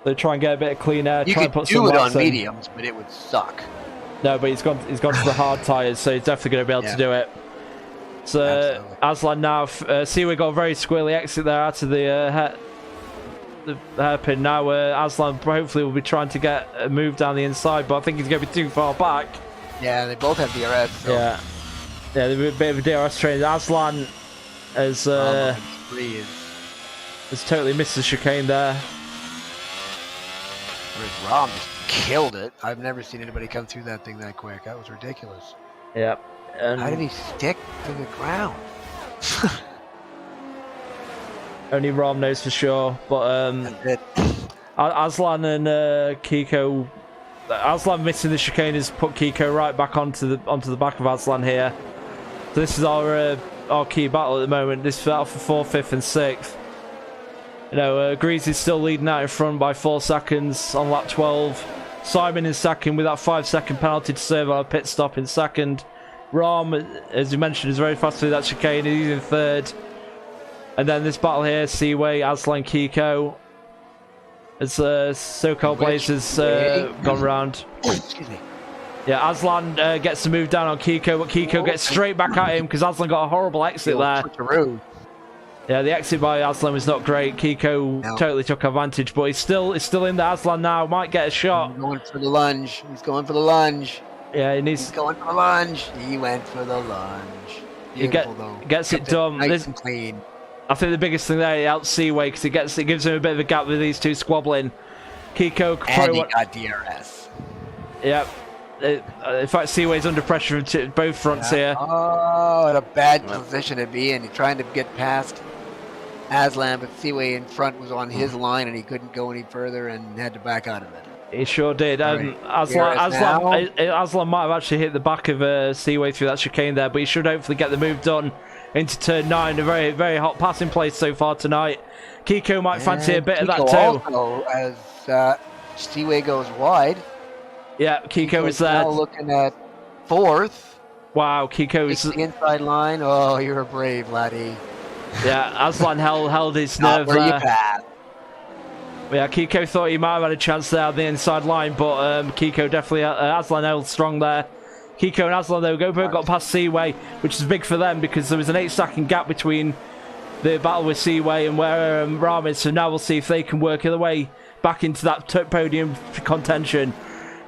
They try and get a bit of clean air. You try could and put do some it on in. mediums, but it would suck. No, but he's gone to the hard tyres, so he's definitely going to be able to do it. So Aslan now, Seaway got a very squirrely exit there out of the hairpin. Now Aslan hopefully will be trying to get a move down the inside, but I think he's going to be too far back. Yeah, they both have DRS. So. Yeah, they're a bit of a DRS train. Aslan has totally missed the chicane there. Whereas Rom just killed it. I've never seen anybody come through that thing that quick. That was ridiculous. Yeah. How did he stick to the ground? Only Rom knows for sure. But Aslan and Kiko. Aslan missing the chicane has put Kiko right back onto the back of Aslan here. So this is our key battle at the moment. This battle for 4th, 5th, and 6th. You know, Grease is still leading out in front by 4 seconds on lap 12. Simon in second with that 5-second penalty to serve on a pit stop in second. Rom, as you mentioned, is very fast through that chicane. He's in third. And then this battle here, Seaway, Aslan, Kiko. As SoCal Blazers gone round. Excuse me. Yeah, Aslan gets the move down on Kiko, but Kiko gets straight back at him because Aslan got a horrible exit there. Yeah, the exit by Aslan was not great. Kiko totally took advantage, but he's still in there. Aslan now might get a shot. He's going for the lunge. He's going for the lunge. Yeah, he's going for the lunge. He went for the lunge. He gets it done. Nice and clean. I think the biggest thing there, he out Seaway because it gives him a bit of a gap with these two squabbling. Kiko and he got DRS. Yeah. In fact, Seaway's under pressure from both fronts here. Oh, what a bad position to be in. He's trying to get past Aslan, but Seaway in front was on his line and he couldn't go any further and had to back out of it. He sure did. Aslan might have actually hit the back of Seaway through that chicane there, but he should hopefully get the move done into turn 9. A very, very hot passing place so far tonight. Kiko might fancy a bit of that too. Also, as Seaway goes wide. Yeah, Kiko is there. Now looking at 4th. Wow, Kiko is the inside line. Oh, you're brave, laddie. Yeah, Aslan held his nerve there. Yeah, Kiko thought he might have had a chance there on the inside line, but Kiko definitely, Aslan held strong there. Kiko and Aslan, though, both got past Seaway, which is big for them because there was an 8-second gap between the battle with Seaway and where Ram is, so now we'll see if they can work their way back into that podium contention.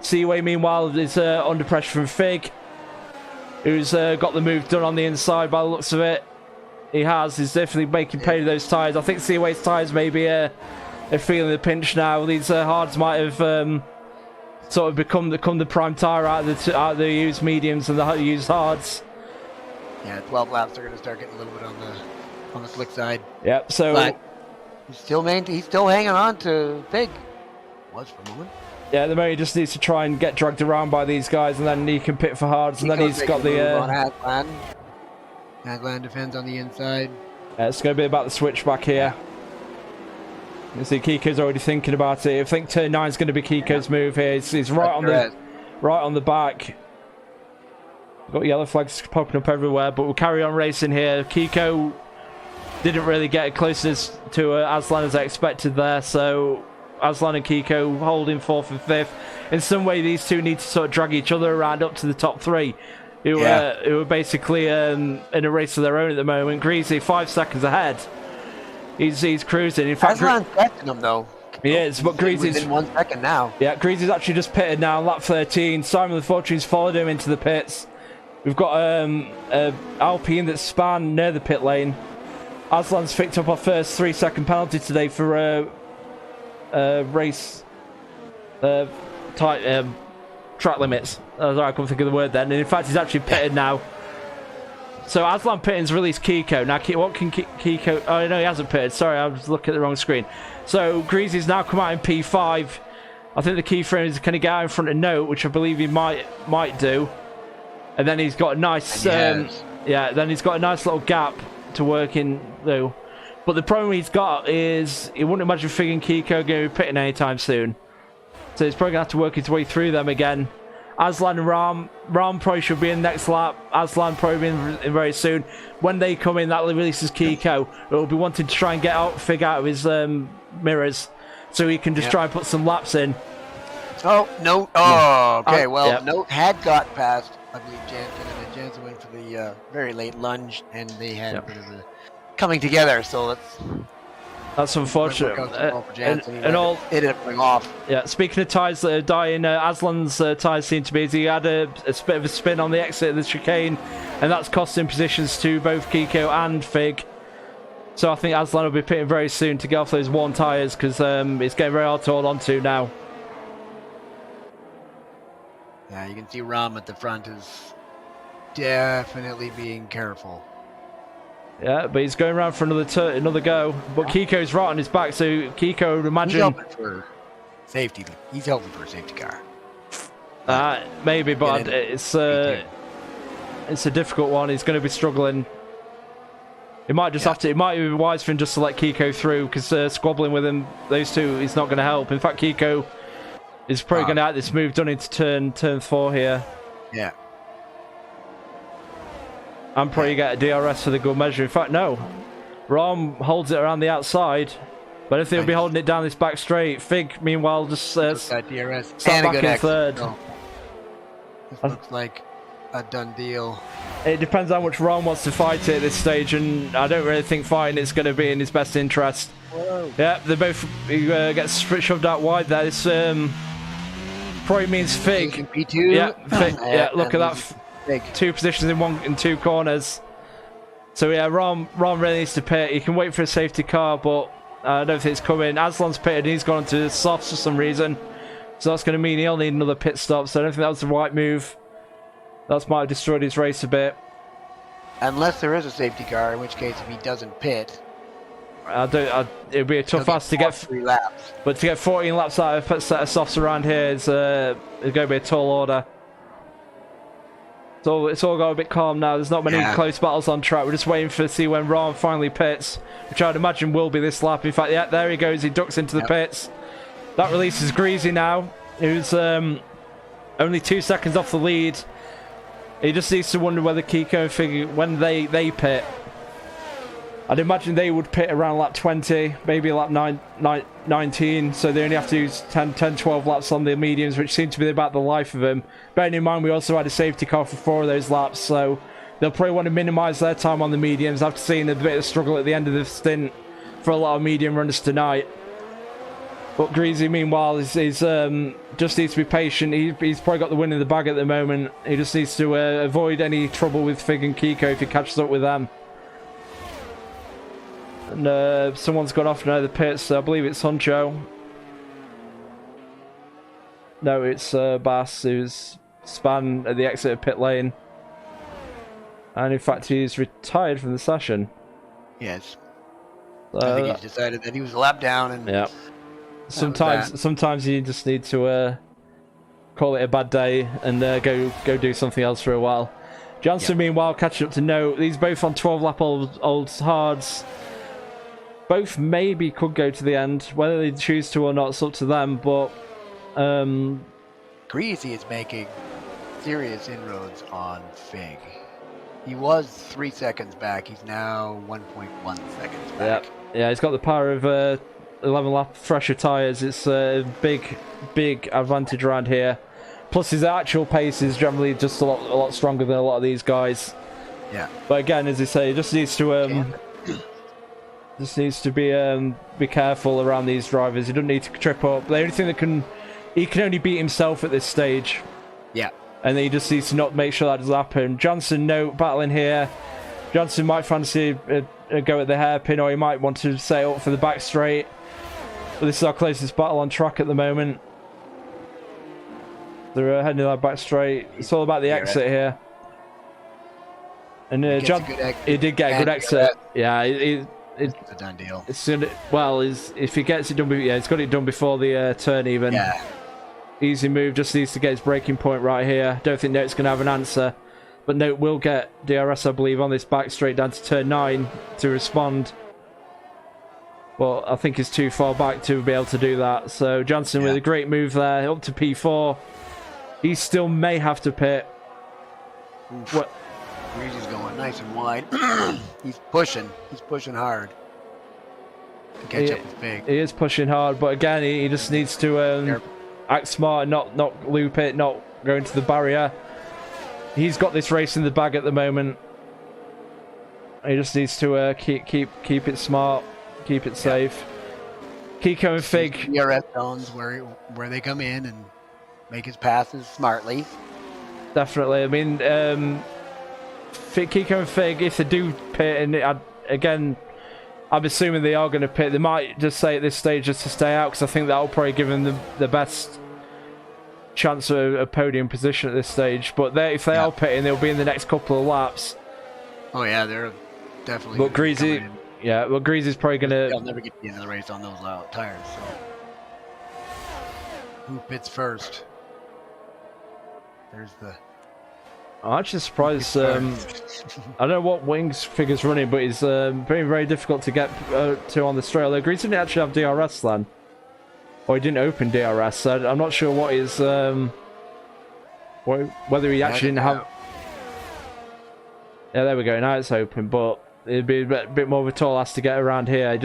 Seaway, meanwhile, is under pressure from Fig, who's got the move done on the inside by the looks of it. He's definitely making pay to those tyres. I think Seaway's tyres may be feeling the pinch now. These hards might have sort of become the prime tyre out of the used mediums and the used hards. Yeah, 12 laps they're going to start getting a little bit on the slick side. Yep. So but he's still hanging on to Fig. Was for a moment. Yeah, at the moment he just needs to try and get dragged around by these guys, and then he can pit for hards, and then he's got the Aslan defends on the inside. It's going to be about the switch back here. You see, Kiko's already thinking about it. I think turn 9 is going to be Kiko's move here. He's right on the back. Got yellow flags popping up everywhere, but we'll carry on racing here. Kiko didn't really get closest to Aslan as I expected there, so Aslan and Kiko holding 4th and 5th. In some way, these two need to sort of drag each other around up to the top 3, who are basically in a race of their own at the moment. Greasy 5 seconds ahead. He's cruising. In fact, Aslan's catching him though. He is, but Greasy's within 1 second now. Yeah, Greasy's actually just pitted now on lap 13. Simon the Fortune's followed him into the pits. We've got Alpine that's spanned near the pit lane. Aslan's picked up our first 3-second penalty today for race track limits. I can't think of the word then. And in fact, he's actually pitted now. So Aslan pitting's released Kiko. Now, what can Kiko... Oh, no, he hasn't pitted. Sorry, I was looking at the wrong screen. So Greasy's now come out in P5. I think the key for him is can he get out in front of Note, which I believe he might do. And then he's got a nice... then he's got a nice little gap to work in, though. But the problem he's got is he wouldn't imagine Fig and Kiko going to be pitting anytime soon. So he's probably going to have to work his way through them again. Aslan and Ram probably should be in next lap. Aslan probably in very soon. When they come in, that releases Kiko. He'll be wanting to try and get Fig out of his mirrors, so he can just try and put some laps in. Oh, no. Oh, okay. Well, Note had got past, I believe, Jansen, and then Jansen went for the very late lunge, and they had a bit of a coming together. So let's That's unfortunate. And all it ended up going off. Yeah, speaking of tyres that are dying, Aslan's tyres seem to be. He had a bit of a spin on the exit of the chicane, and that's costing positions to both Kiko and Fig. So I think Aslan will be pitting very soon to get off those worn tyres, because it's getting very hard to hold on to now. Yeah, you can see Ram at the front is definitely being careful. Yeah, but he's going around for another go. But Kiko's right on his back, so Kiko would imagine... He's helping for safety. He's helping for a safety car. Maybe, but it's a difficult one. He's going to be struggling. It might just have to... It might be wise for him just to let Kiko through, because squabbling with him, those two, is not going to help. In fact, Kiko is probably going to have this move done into turn 4 here. Yeah. And probably get a DRS for the good measure. In fact, no. Rom holds it around the outside. But if they'll be holding it down this back straight, Fig, meanwhile, just DRS start back in third. So this looks like a done deal. It depends how much Rom wants to fight it at this stage, and I don't really think fighting it's going to be in his best interest. Whoa. Yeah, they both get shoved out wide there. This probably means Fig. P2. Yeah, Fig, yeah, look at that. Big. 2 positions in 2 corners. So yeah, Rom really needs to pit. He can wait for a safety car, but I don't think it's coming. Aslan's pitted, he's gone to softs for some reason. So that's going to mean he'll need another pit stop. So I don't think that was the right move. That might have destroyed his race a bit. Unless there is a safety car, in which case if he doesn't pit, it'd be a tough ask to get 3 laps. But to get 14 laps out of a set of softs around here is going to be a tall order. So it's all got a bit calm now. There's not many close battles on track. We're just waiting to see when Ram finally pits, which I'd imagine will be this lap. In fact, yeah, there he goes. He ducks into the pits. That releases Greasy now, who's only 2 seconds off the lead. He just needs to wonder whether Kiko and Fig, when they pit, I'd imagine they would pit around lap 20, maybe lap 19, so they only have to use 10, 12 laps on the mediums, which seem to be about the life of them. Bearing in mind, we also had a safety car for 4 of those laps, so they'll probably want to minimise their time on the mediums after seeing a bit of struggle at the end of the stint for a lot of medium runners tonight. But Greasy, meanwhile, is just needs to be patient. He's probably got the win in the bag at the moment. He just needs to avoid any trouble with Fig and Kiko if he catches up with them. And someone's gone off now the pits, so I believe it's Huncho. No, it's Bass, who's span at the exit of pit lane. And in fact, he's retired from the session. Yes. I think he's decided that he was a lap down. And yeah. Sometimes you just need to call it a bad day and go do something else for a while. Johnson, meanwhile, catching up to No. These both on 12-lap old hards. Both maybe could go to the end. Whether they choose to or not, it's up to them. But Greasy is making serious inroads on Fig. He was 3 seconds back. He's now 1.1 seconds back. Yeah, he's got the power of 11-lap fresher tyres. It's a big advantage around here. Plus, his actual pace is generally just a lot stronger than a lot of these guys. Yeah. But again, as I say, he just needs to be careful around these drivers. He doesn't need to trip up. The only thing he can only beat himself at this stage. Yeah. And then he just needs to not make sure that doesn't happen. Johnson, No, battling here. Johnson might fancy a go at the hairpin, or he might want to set up for the back straight. But this is our closest battle on track at the moment. They're heading to that back straight. It's all about the exit here. And John, he did get a good exit. Yeah, it's a done deal. If he gets it done, he's got it done before the turn even. Yeah. Easy move, just needs to get his braking point right here. Don't think Note's going to have an answer. But Note will get DRS, I believe, on this back straight down to turn 9 to respond. But I think he's too far back to be able to do that. So Johnson with a great move there, up to P4. He still may have to pit. What? Greasy's going nice and wide. He's pushing hard to catch up with Fig. He is pushing hard, but again, he just needs to act smart and not loop it, not go into the barrier. He's got this race in the bag at the moment. He just needs to keep it smart, keep it safe. Kiko and Fig. DRS zones where they come in and make his passes smartly. Definitely. I mean, Kiko and Fig, if they do pit, and again, I'm assuming they are going to pit. They might just say at this stage just to stay out, because I think that'll probably give them the best chance of a podium position at this stage. But if they are pitting, they'll be in the next couple of laps. Oh yeah, they're definitely. But Greasy, Greasy's probably going to. They'll never get to the end of the race on those loud tires. So, who pits first? There's the. I'm actually surprised. I don't know what wings Figure's running, but he's being very difficult to get to on the straight. Although Greasy didn't actually have DRS then, or he didn't open DRS. So I'm not sure what his whether he actually didn't have. Yeah, there we go. Now it's open, but it'd be a bit more of a tall ask to get around here.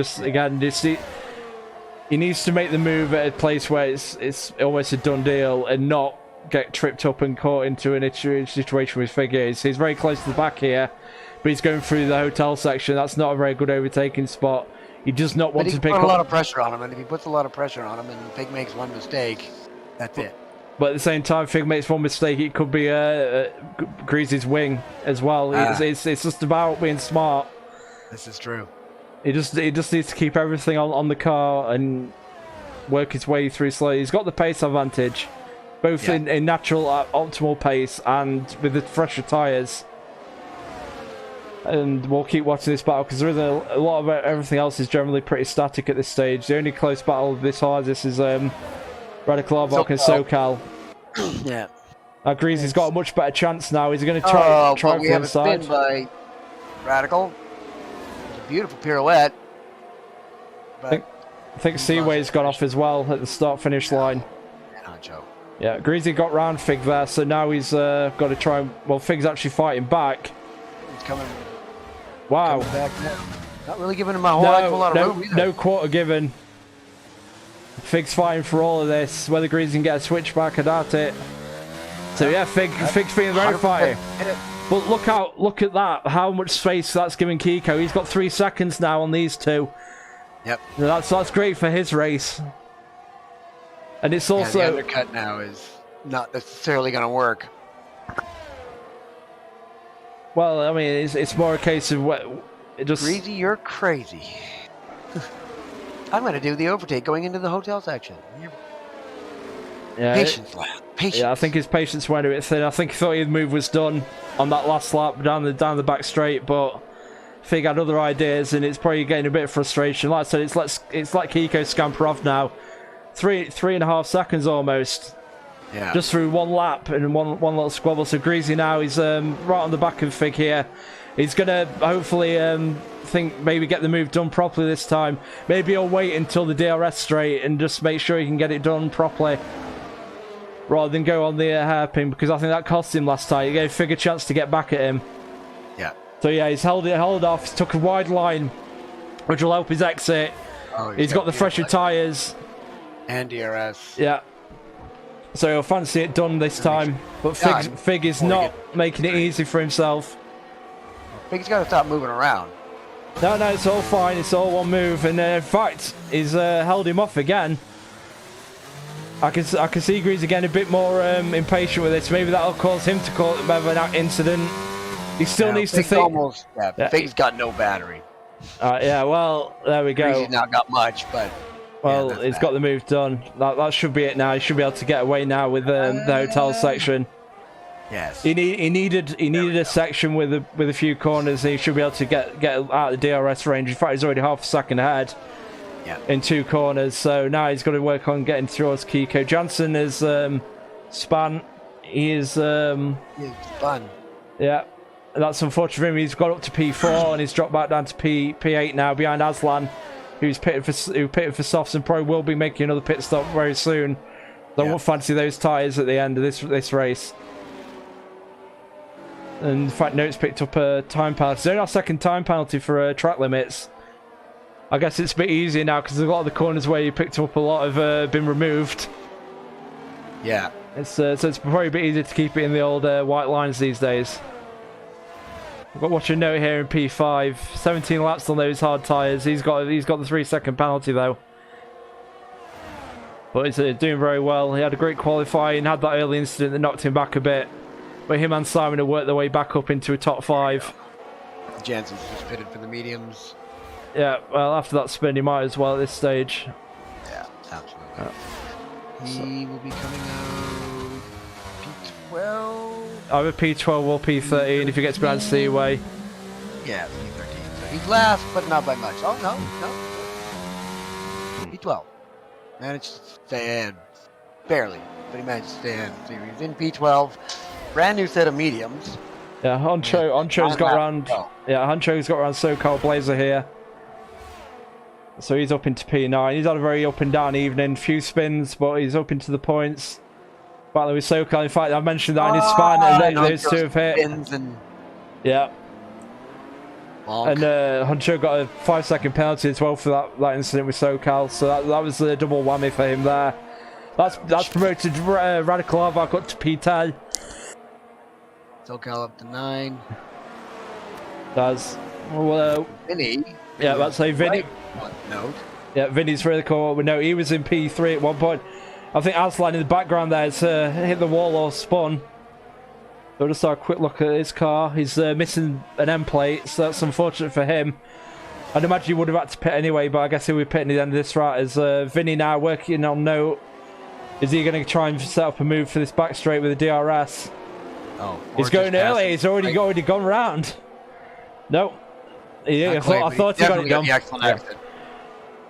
He needs to make the move at a place where it's almost a done deal and not get tripped up and caught into an situation with Figures. He's very close to the back here, but he's going through the hotel section. That's not a very good overtaking spot. He does not want to pick up. Put a lot of pressure on him, and if he puts a lot of pressure on him and Fig makes one mistake, that's it. But at the same time, Fig makes one mistake, it could be Greasy's wing as well. It's just about being smart. This is true. He just needs to keep everything on the car and work his way through slowly. He's got the pace advantage, both in natural optimal pace and with the fresher tyres. And we'll keep watching this battle, because there is a lot of everything else is generally pretty static at this stage. The only close battle this hard is Radical Arbok and SoCal. Yeah. Greasy's got a much better chance now. He's going to try for the inside. Spin by Radical. It's a beautiful pirouette. I think Seaway's got off as well at the start-finish line. Yeah, Greasy got round Fig there, so now he's got to try and... Well, Fig's actually fighting back. He's coming... Wow. Coming back now. Not really giving him a whole lot of room either. No quarter given. Fig's fighting for all of this. Whether Greasy can get a switch back, I doubt it. So yeah, Fig's feeling very fighty. But look at that. How much space that's giving Kiko. He's got 3 seconds now on these two. Yep. That's great for his race. And it's also... the undercut now is not necessarily going to work. Well, I mean, it's more a case of Greasy, you're crazy. I'm going to do the overtake going into the hotel section. Yeah, patience, lad. Patience. Yeah, I think his patience went a bit thin. I think he thought his move was done on that last lap down the back straight, but Fig had other ideas, and it's probably getting a bit of frustration. Like I said, it's like Kiko scamper off now. 3.5 seconds almost. Yeah. Just through one lap and one little squabble. So Greasy now is right on the back of Fig here. He's gonna hopefully think maybe get the move done properly this time. Maybe he'll wait until the DRS straight and just make sure he can get it done properly, rather than go on the hairpin, because I think that cost him last time. He gave Fig a chance to get back at him. Yeah. So yeah, he's held off. He's took a wide line, which will help his exit. He's got the fresher tyres. And DRS. Yeah. So he'll fancy it done this time. But Fig is not making it easy for himself. Fig's got to stop moving around. No, it's all fine. It's all one move. And in fact, he's held him off again. I can see Greasy getting a bit more impatient with this. Maybe that'll cause him to call it an incident. He still needs to think. Fig's got no battery. Yeah, well, there we go. Greasy's not got much, but... Well, he's got the move done. That should be it now. He should be able to get away now with the hotel section. Yes. He needed a section with a few corners, and he should be able to get out of the DRS range. In fact, he's already half a second ahead. Yeah. In 2 corners, so now he's got to work on getting towards Kiko. Jansen is spun. He is spun. Yeah, that's unfortunate for him. He's got up to P4 and he's dropped back down to P8 now behind Aslan, who pitted for softs and probably will be making another pit stop very soon. I won't fancy those tyres at the end of this race. And in fact, Notes picked up a time penalty. It's only our second time penalty for track limits. I guess it's a bit easier now because a lot of the corners where you picked up a lot have been removed. Yeah. So it's probably a bit easier to keep it in the old white lines these days. I've got watch a note here in P5. 17 laps on those hard tyres. He's got the 3-second penalty though. But he's doing very well. He had a great qualifying, had that early incident that knocked him back a bit. But him and Simon have worked their way back up into a top 5. Jensen's just pitted for the mediums. Yeah, well, after that spin, he might as well at this stage. Yeah, absolutely. He will be coming out P12. Either P12 or P13 if he gets behind Seaway. Yeah, P13. So he's last, but not by much. Oh, no. P12. Managed to stay in. Barely, but he managed to stay in. So he's in P12. Brand new set of mediums. Yeah, Honcho's got around. Yeah, Honcho's got around SoCal Blazer here. So he's up into P9. He's had a very up and down evening. Few spins, but he's up into the points. Battling with SoCal. In fact, I mentioned that in his span, and those two have hit. Yeah. Bonk. And Honcho got a 5-second penalty as well for that incident with SoCal. So that was a double whammy for him there. That's promoted Radical Arvac up to P10. SoCal up to 9. Does. Well, Vinny. Yeah, that's say Vinny. Note. Yeah, Vinny's really cool. But no, he was in P3 at one point. I think Aslan in the background there has hit the wall or spun. So just have a quick look at his car. He's missing an M plate, so that's unfortunate for him. I'd imagine he would have had to pit anyway, but I guess he'll be pitting at the end of this route. As Vinny now working on note. Is he going to try and set up a move for this back straight with the DRS? Oh, he's going early. He's already gone round. No. I thought he got it done.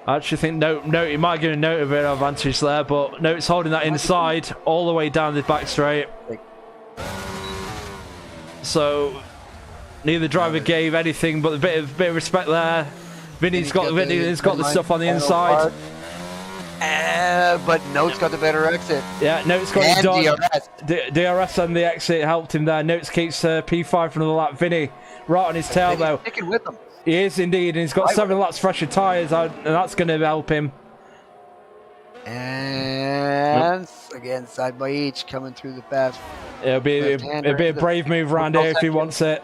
I actually think Note he might give a Note a bit of advantage there, but Note's holding that inside all the way down the back straight. So neither driver gave anything but a bit of respect there. Vinny's got the stuff on the inside. But Note's got the better exit. Yeah, Note's got DRS. DRS and the exit helped him there. Notes keeps P5 for another lap. Vinny right on his tail though. Sticking with them. He is indeed, and he's got 7 laps fresher tyres, and that's going to help him. And again, side by each, coming through the fast. It'll be a brave move around here if he wants it.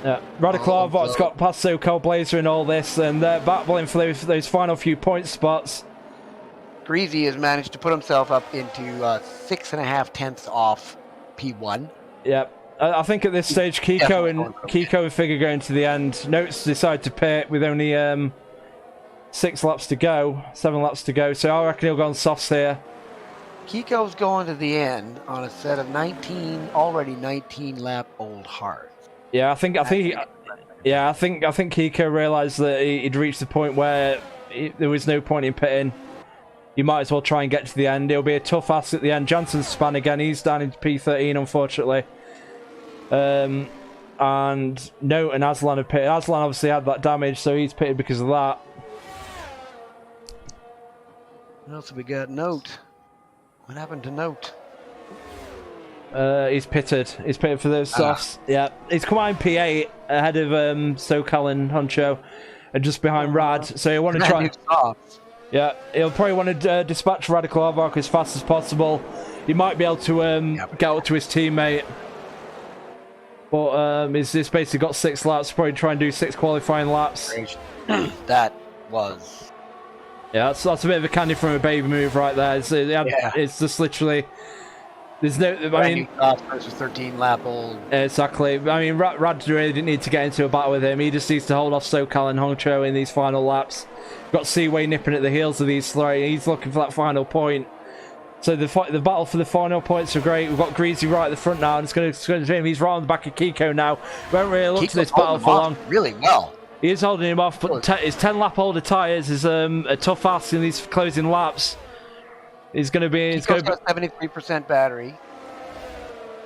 Yeah. Radical Arvac's got past SoCal Blazer and all this, and they're battling for those final few point spots. Greasy has managed to put himself up into 6.5 tenths off P1. Yep. I think at this stage, Kiko and Figure going to the end. Notes decide to pit with only 7 laps to go. So I reckon he'll go on softs here. Kiko's going to the end on a set of 19 lap old hearts. Yeah, I think Kiko realised that he'd reached the point where there was no point in pitting. You might as well try and get to the end. It'll be a tough ask at the end. Jansen's span again. He's down into P13, unfortunately. And Note and Aslan have pitted. Aslan obviously had that damage, so he's pitted because of that. What else have we got? Note. What happened to Note? He's pitted. He's pitted for those softs. Yeah, he's come out in P8 ahead of SoCal and Honcho, and just behind Rad. So he'll want to try. Yeah, he'll probably want to dispatch Radical Arvac as fast as possible. He might be able to get up to his teammate. But he's basically got 6 laps. Probably try and do 6 qualifying laps. That was... Yeah, that's a bit of a candy from a baby move right there. It's just literally... There's no... I mean... versus 13 lap old. Exactly. I mean, Rad really didn't need to get into a battle with him. He just needs to hold off SoCal and Honcho in these final laps. Got Seaway nipping at the heels of these 3. He's looking for that final point. So the battle for the final points are great. We've got Greasy right at the front now, and it's going to him. He's right on the back of Kiko now. We haven't really looked at this battle for long. Really well. He is holding him off, but his 10 lap older tyres is a tough ask in these closing laps. He's going to be... Kiko's got 73% battery.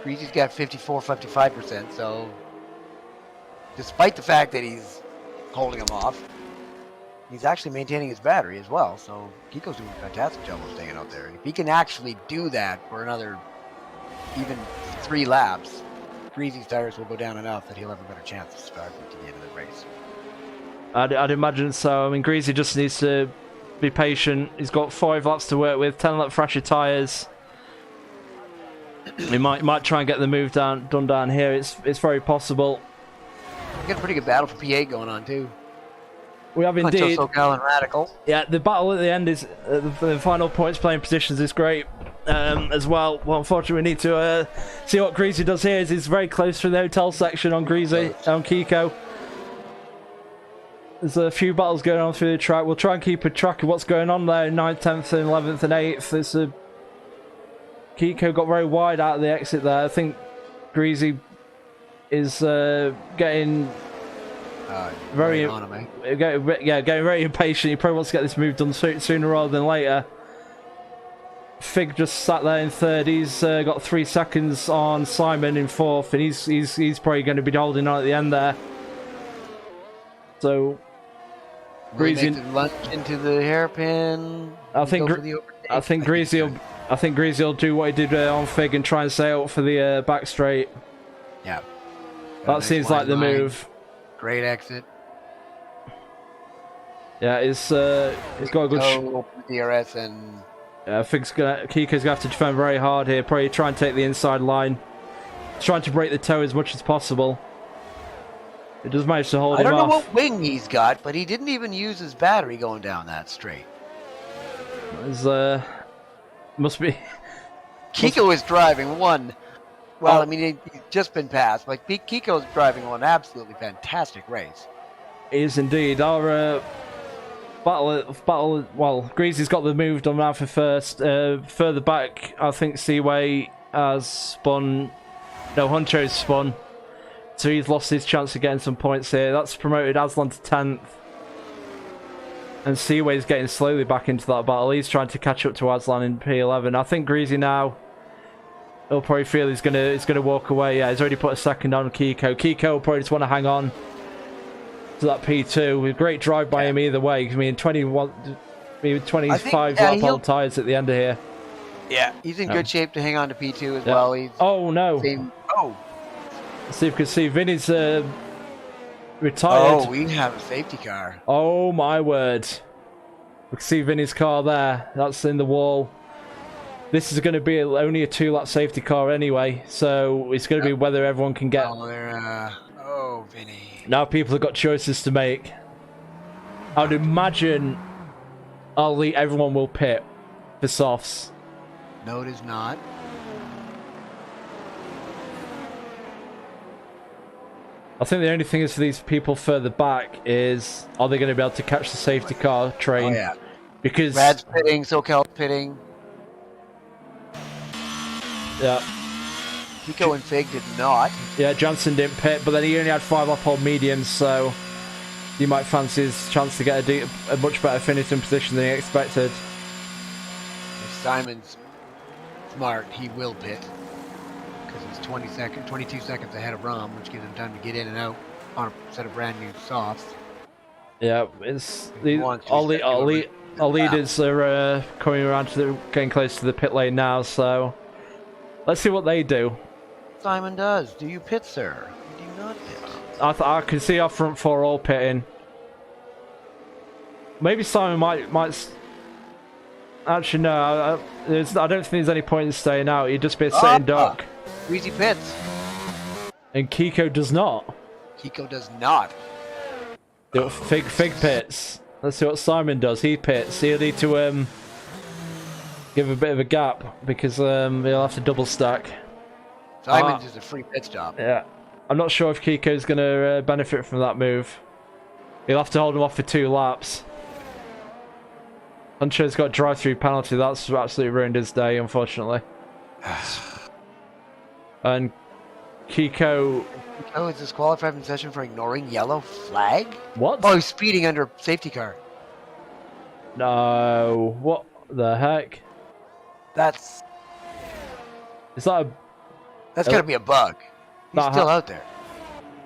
Greasy's got 55%. So, despite the fact that he's holding him off, he's actually maintaining his battery as well. So, Kiko's doing a fantastic job of staying out there. If he can actually do that for another even 3 laps, Greasy's tires will go down enough that he'll have a better chance to start to the end of the race. I'd imagine so. I mean, Greasy just needs to be patient. He's got 5 laps to work with, 10 lap fresher tyres. He might try and get the move done down here. It's very possible. We got a pretty good battle for P8 going on too. We have indeed. SoCal and Radical. Yeah, the battle at the end is the final points playing positions is great as well. Well, unfortunately, we need to see what Greasy does here. He's very close to the hotel section on Greasy, on Kiko. There's a few battles going on through the track. We'll try and keep a track of what's going on there. 9th, 10th, and 11th, and 8th. Kiko got very wide out of the exit there. I think Greasy is getting very very impatient. He probably wants to get this move done sooner rather than later. Fig just sat there in 3rd. He's got 3 seconds on Simon in 4th, and he's probably going to be holding on at the end there. So Greasy lunge into the hairpin. I think Greasy will do what he did on Fig and try and stay out for the back straight. Yeah, that seems like the move. Great exit. Yeah, he's got a good DRS and Kiko's gonna have to defend very hard here. Probably try and take the inside line. He's trying to break the toe as much as possible. It does manage to hold him off. I don't know what wing he's got, but he didn't even use his battery going down that straight. Must be. Kiko is driving one. Well, I mean, he's just been passed. Like Kiko's driving one absolutely fantastic race. He is indeed. Our battle. Well, Greasy's got the move done now for first. Further back, I think Seaway has spun. No, Huncho's spun. So he's lost his chance of getting some points here. That's promoted Aslan to 10th. And Seaway's getting slowly back into that battle. He's trying to catch up to Aslan in P11. I think Greasy now, he'll probably feel he's gonna walk away. Yeah, he's already put a second on Kiko. Kiko will probably just want to hang on to that P2. With great drive by him either way. I mean, 25 lap old tyres at the end of here. Yeah, he's in good shape to hang on to P2 as well. He's no. Let's see if we can see Vinny's retired. Oh, we have a safety car. Oh my word. We can see Vinny's car there. That's in the wall. This is going to be only a 2-lap safety car anyway, so it's going to be whether everyone can get... Oh, Vinny. Now people have got choices to make. I would imagine everyone will pit for softs. No, it is not. I think the only thing is for these people further back is, are they going to be able to catch the safety car train? Oh, yeah. Because... Rad's pitting, SoCal pitting. Yeah. Kiko and Fig did not. Yeah, Johnson didn't pit, but then he only had 5 lap-old mediums, so you might fancy his chance to get a much better finishing position than he expected. If Simon's smart, he will pit. Because it's 22 seconds ahead of Rom, which gives him time to get in and out on a set of brand new softs. Yeah, it's all leaders are coming around to getting close to the pit lane now, so let's see what they do. Simon does. Do you pit, sir? You do not pit. I can see our front 4 all pitting. Maybe Simon might. Actually, no. I don't think there's any point in staying out. He'd just be a sitting duck. Greasy pits. And Kiko does not. Kiko does not. Fig pits. Let's see what Simon does. He pits. He'll need to give a bit of a gap because he'll have to double stack. Simon's is a free pit stop. Yeah. I'm not sure if Kiko's going to benefit from that move. He'll have to hold him off for 2 laps. Huncho's got a drive-through penalty. That's absolutely ruined his day, unfortunately. And Kiko... Kiko is disqualified from session for ignoring yellow flag? What? Oh, he's speeding under safety car. No. What the heck? That's... Is that a... That's gotta be a bug. He's still out there.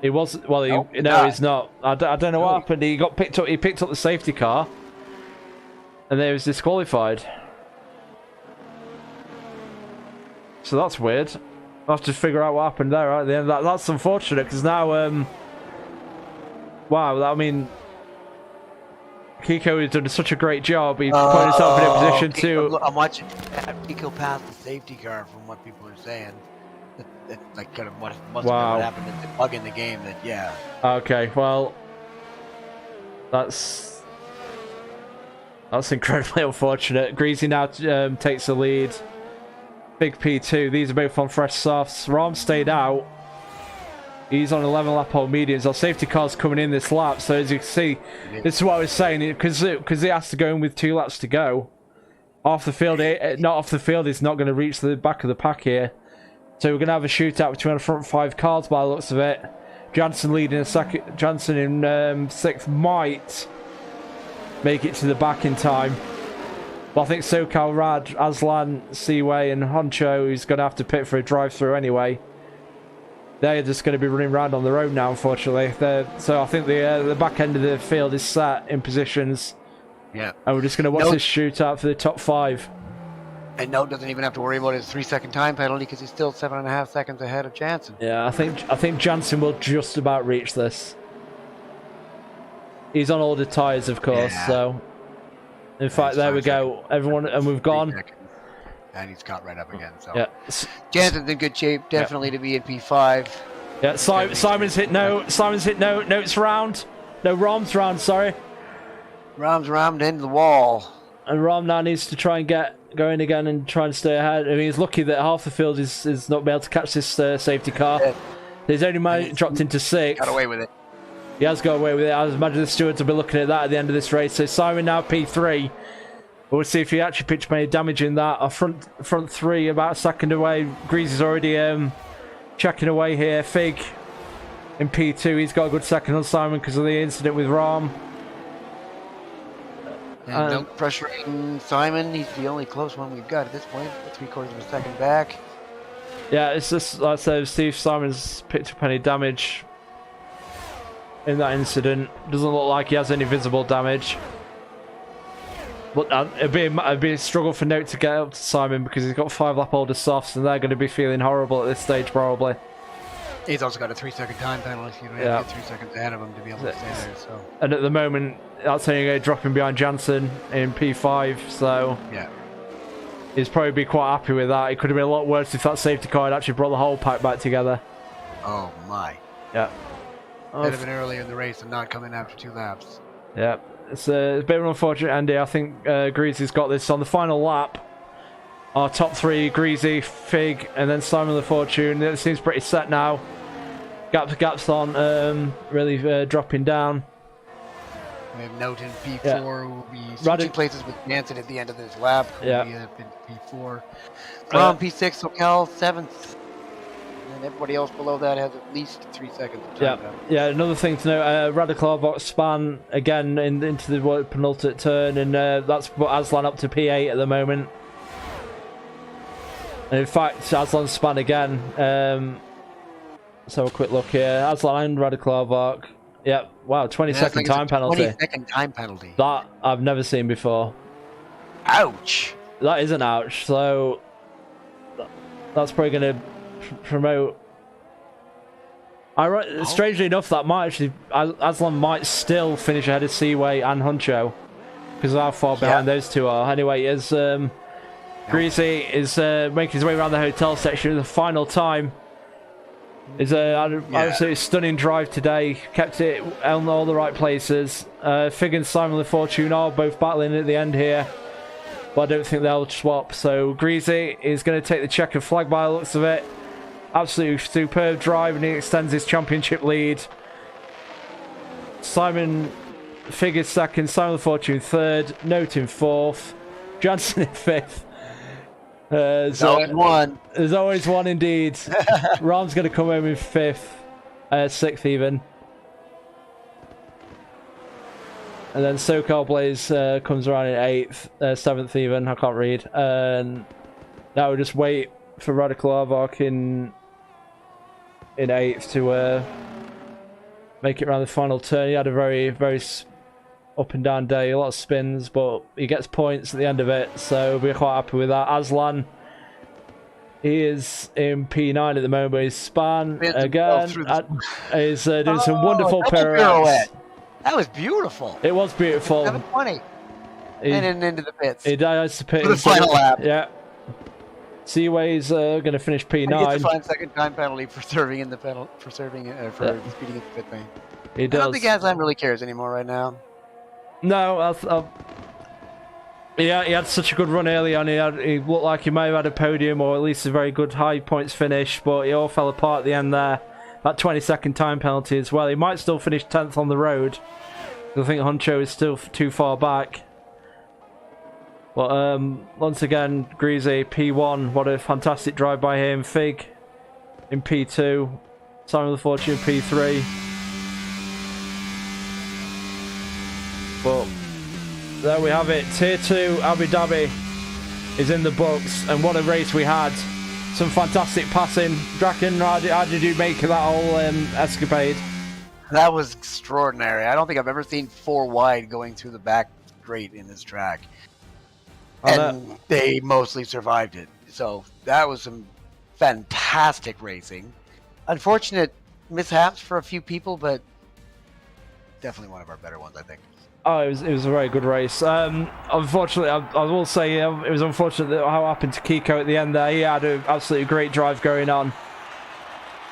He was... Well, he's not. I don't know what happened. He got picked up. He picked up the safety car. And then he was disqualified. So that's weird. I'll have to figure out what happened there right at the end. That's unfortunate because now, wow, I mean, Kiko has done such a great job. He's put himself in a position to... I'm watching Kiko pass the safety car from what people are saying. That's like kind of what must have been what happened. It's a bug in the game that, yeah. Okay, well, that's incredibly unfortunate. Greasy now takes the lead. Big P2, these are both on fresh softs. Rom stayed out. He's on 11 lap on mediums. Our safety car's coming in this lap, so as you can see, this is what I was saying, because he has to go in with 2 laps to go. Off the field, not off the field, he's not going to reach the back of the pack here. So we're going to have a shootout between the front 5 cars by the looks of it. Jansen leading a second. Jansen in 6th might make it to the back in time. But I think SoCal, Rad, Aslan, Seaway and Honcho is going to have to pit for a drive-through anyway. They're just going to be running around on their own now, unfortunately. So I think the back end of the field is set in positions. Yeah. And we're just going to watch this shootout for the top 5. And Note doesn't even have to worry about his 3-second time penalty because he's still 7.5 seconds ahead of Jansen. Yeah, I think Jansen will just about reach this. He's on all the tyres, of course. Yeah. So, in fact, there we go. Everyone, and we've gone. And he's caught right up again. So yeah, Jansen's in good shape, definitely to be in P5. Yeah, Simon's hit no. Simon's hit no. Note's round. No, Rom's round. Sorry. Rom's rammed into the wall. And Rom now needs to try and get going again and try and stay ahead. I mean, he's lucky that half the field is not be able to catch this safety car. Yeah. He's only dropped into 6th. Got away with it. He has got away with it. I imagine the stewards will be looking at that at the end of this race. So Simon now P3. We'll see if he actually pitched any damage in that. Our front 3 about a second away. Greasy's already checking away here. Fig in P2. He's got a good second on Simon because of the incident with Rom. And no pressuring Simon. He's the only close one we've got at this point. 3/4 of a second back. Yeah, it's just like I said, Steve Simon's picked up any damage in that incident. Doesn't look like he has any visible damage. But it'd be a struggle for Note to get up to Simon because he's got 5 lap older softs and they're going to be feeling horrible at this stage probably. He's also got a 3-second time penalty. You don't have to get 3 seconds ahead of him to be able to stay there. So. And at the moment, that's only going to drop him behind Jansen in P5. So yeah, he's probably be quite happy with that. It could have been a lot worse if that safety car had actually brought the whole pack back together. Oh my. Yeah. That'd have been earlier in the race and not coming after 2 laps. Yeah. It's a bit of an unfortunate Andy. I think Greasy's got this on the final lap. Our top 3, Greasy, Fig, and then Simon the Fortune. It seems pretty set now. Gaps on really dropping down. We have Note in P4 who will be switching places with Jansen at the end of this lap. Yeah. We'll be up in P4. From P6, SoCal 7th. And everybody else below that has at least 3 seconds of time. Yeah, another thing to note, Radical Box span again into the penultimate turn, and that's put Aslan up to P8 at the moment. And in fact, Aslan span again. Let's have a quick look here. Aslan and Radical Box. Yep, wow, 20-second time penalty. 20-second time penalty. That I've never seen before. Ouch! That is an ouch, so that's probably going to promote. Strangely enough, that might actually Aslan might still finish ahead of Seaway and Huncho because of how far behind those two are. Anyway, as Greasy is making his way around the hotel section, the final time is an absolutely stunning drive today. Kept it on all the right places. Fig and Simon the Fortune are both battling at the end here, but I don't think they'll swap. So Greasy is going to take the checkered flag by the looks of it. Absolutely superb drive, and he extends his championship lead. Simon Fig is 2nd, Simon the Fortune 3rd, Note in 4th, Jansen in 5th. There's always one. There's always one indeed. Ram's going to come home in 5th, 6th even. And then SoCal Blaze comes around in 8th, 7th even, I can't read. And now we'll just wait for Radical Arvark in 8th to make it around the final turn. He had a very, very up and down day, a lot of spins, but he gets points at the end of it, so we're quite happy with that. Aslan, he is in P9 at the moment, but he's span again. He's doing some wonderful pirouettes. That was beautiful. It was beautiful. 720. And then into the pits. He dies to pit. For the final lap. Yeah. Seaway's going to finish P9. He gets a 5-second time penalty for serving in the speeding in the pit lane. He does. I don't think Aslan really cares anymore right now. No, yeah, he had such a good run early on. He looked like he may have had a podium or at least a very good high points finish, but he all fell apart at the end there. That 20-second time penalty as well. He might still finish 10th on the road. I think Honcho is still too far back. But once again, Greasy, P1, what a fantastic drive by him. Fig in P2, Simon the Fortune in P3. But there we have it. Tier 2 Abu Dhabi is in the books, and what a race we had. Some fantastic passing. Draken, how did you make that whole escapade? That was extraordinary. I don't think I've ever seen 4 wide going through the back straight in this track. And they mostly survived it. So that was some fantastic racing. Unfortunate mishaps for a few people, but definitely one of our better ones, I think. Oh, it was a very good race. Unfortunately, I will say it was unfortunate that how happened to Kiko at the end there. He had an absolutely great drive going on.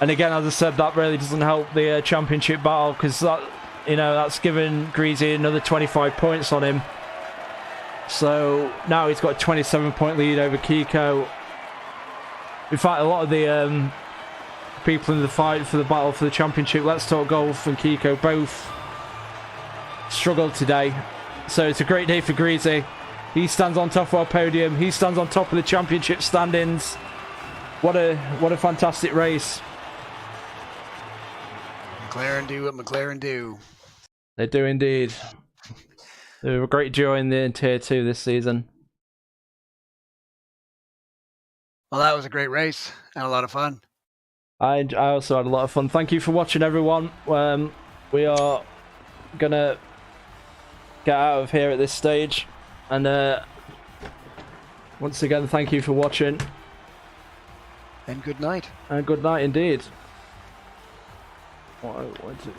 And again, as I said, that really doesn't help the championship battle, because that's given Greasy another 25 points on him. So now he's got a 27-point lead over Kiko. In fact, a lot of the people in the fight for the battle for the championship, Let's Talk Golf and Kiko, both struggled today. So it's a great day for Greasy. He stands on top of our podium. He stands on top of the championship standings. What a fantastic race. McLaren do what McLaren do. They do indeed. They were a great duo in the Tier 2 this season. Well, that was a great race and a lot of fun. I also had a lot of fun. Thank you for watching, everyone. We are gonna get out of here at this stage, and once again, thank you for watching. And good night. And good night indeed. What is it?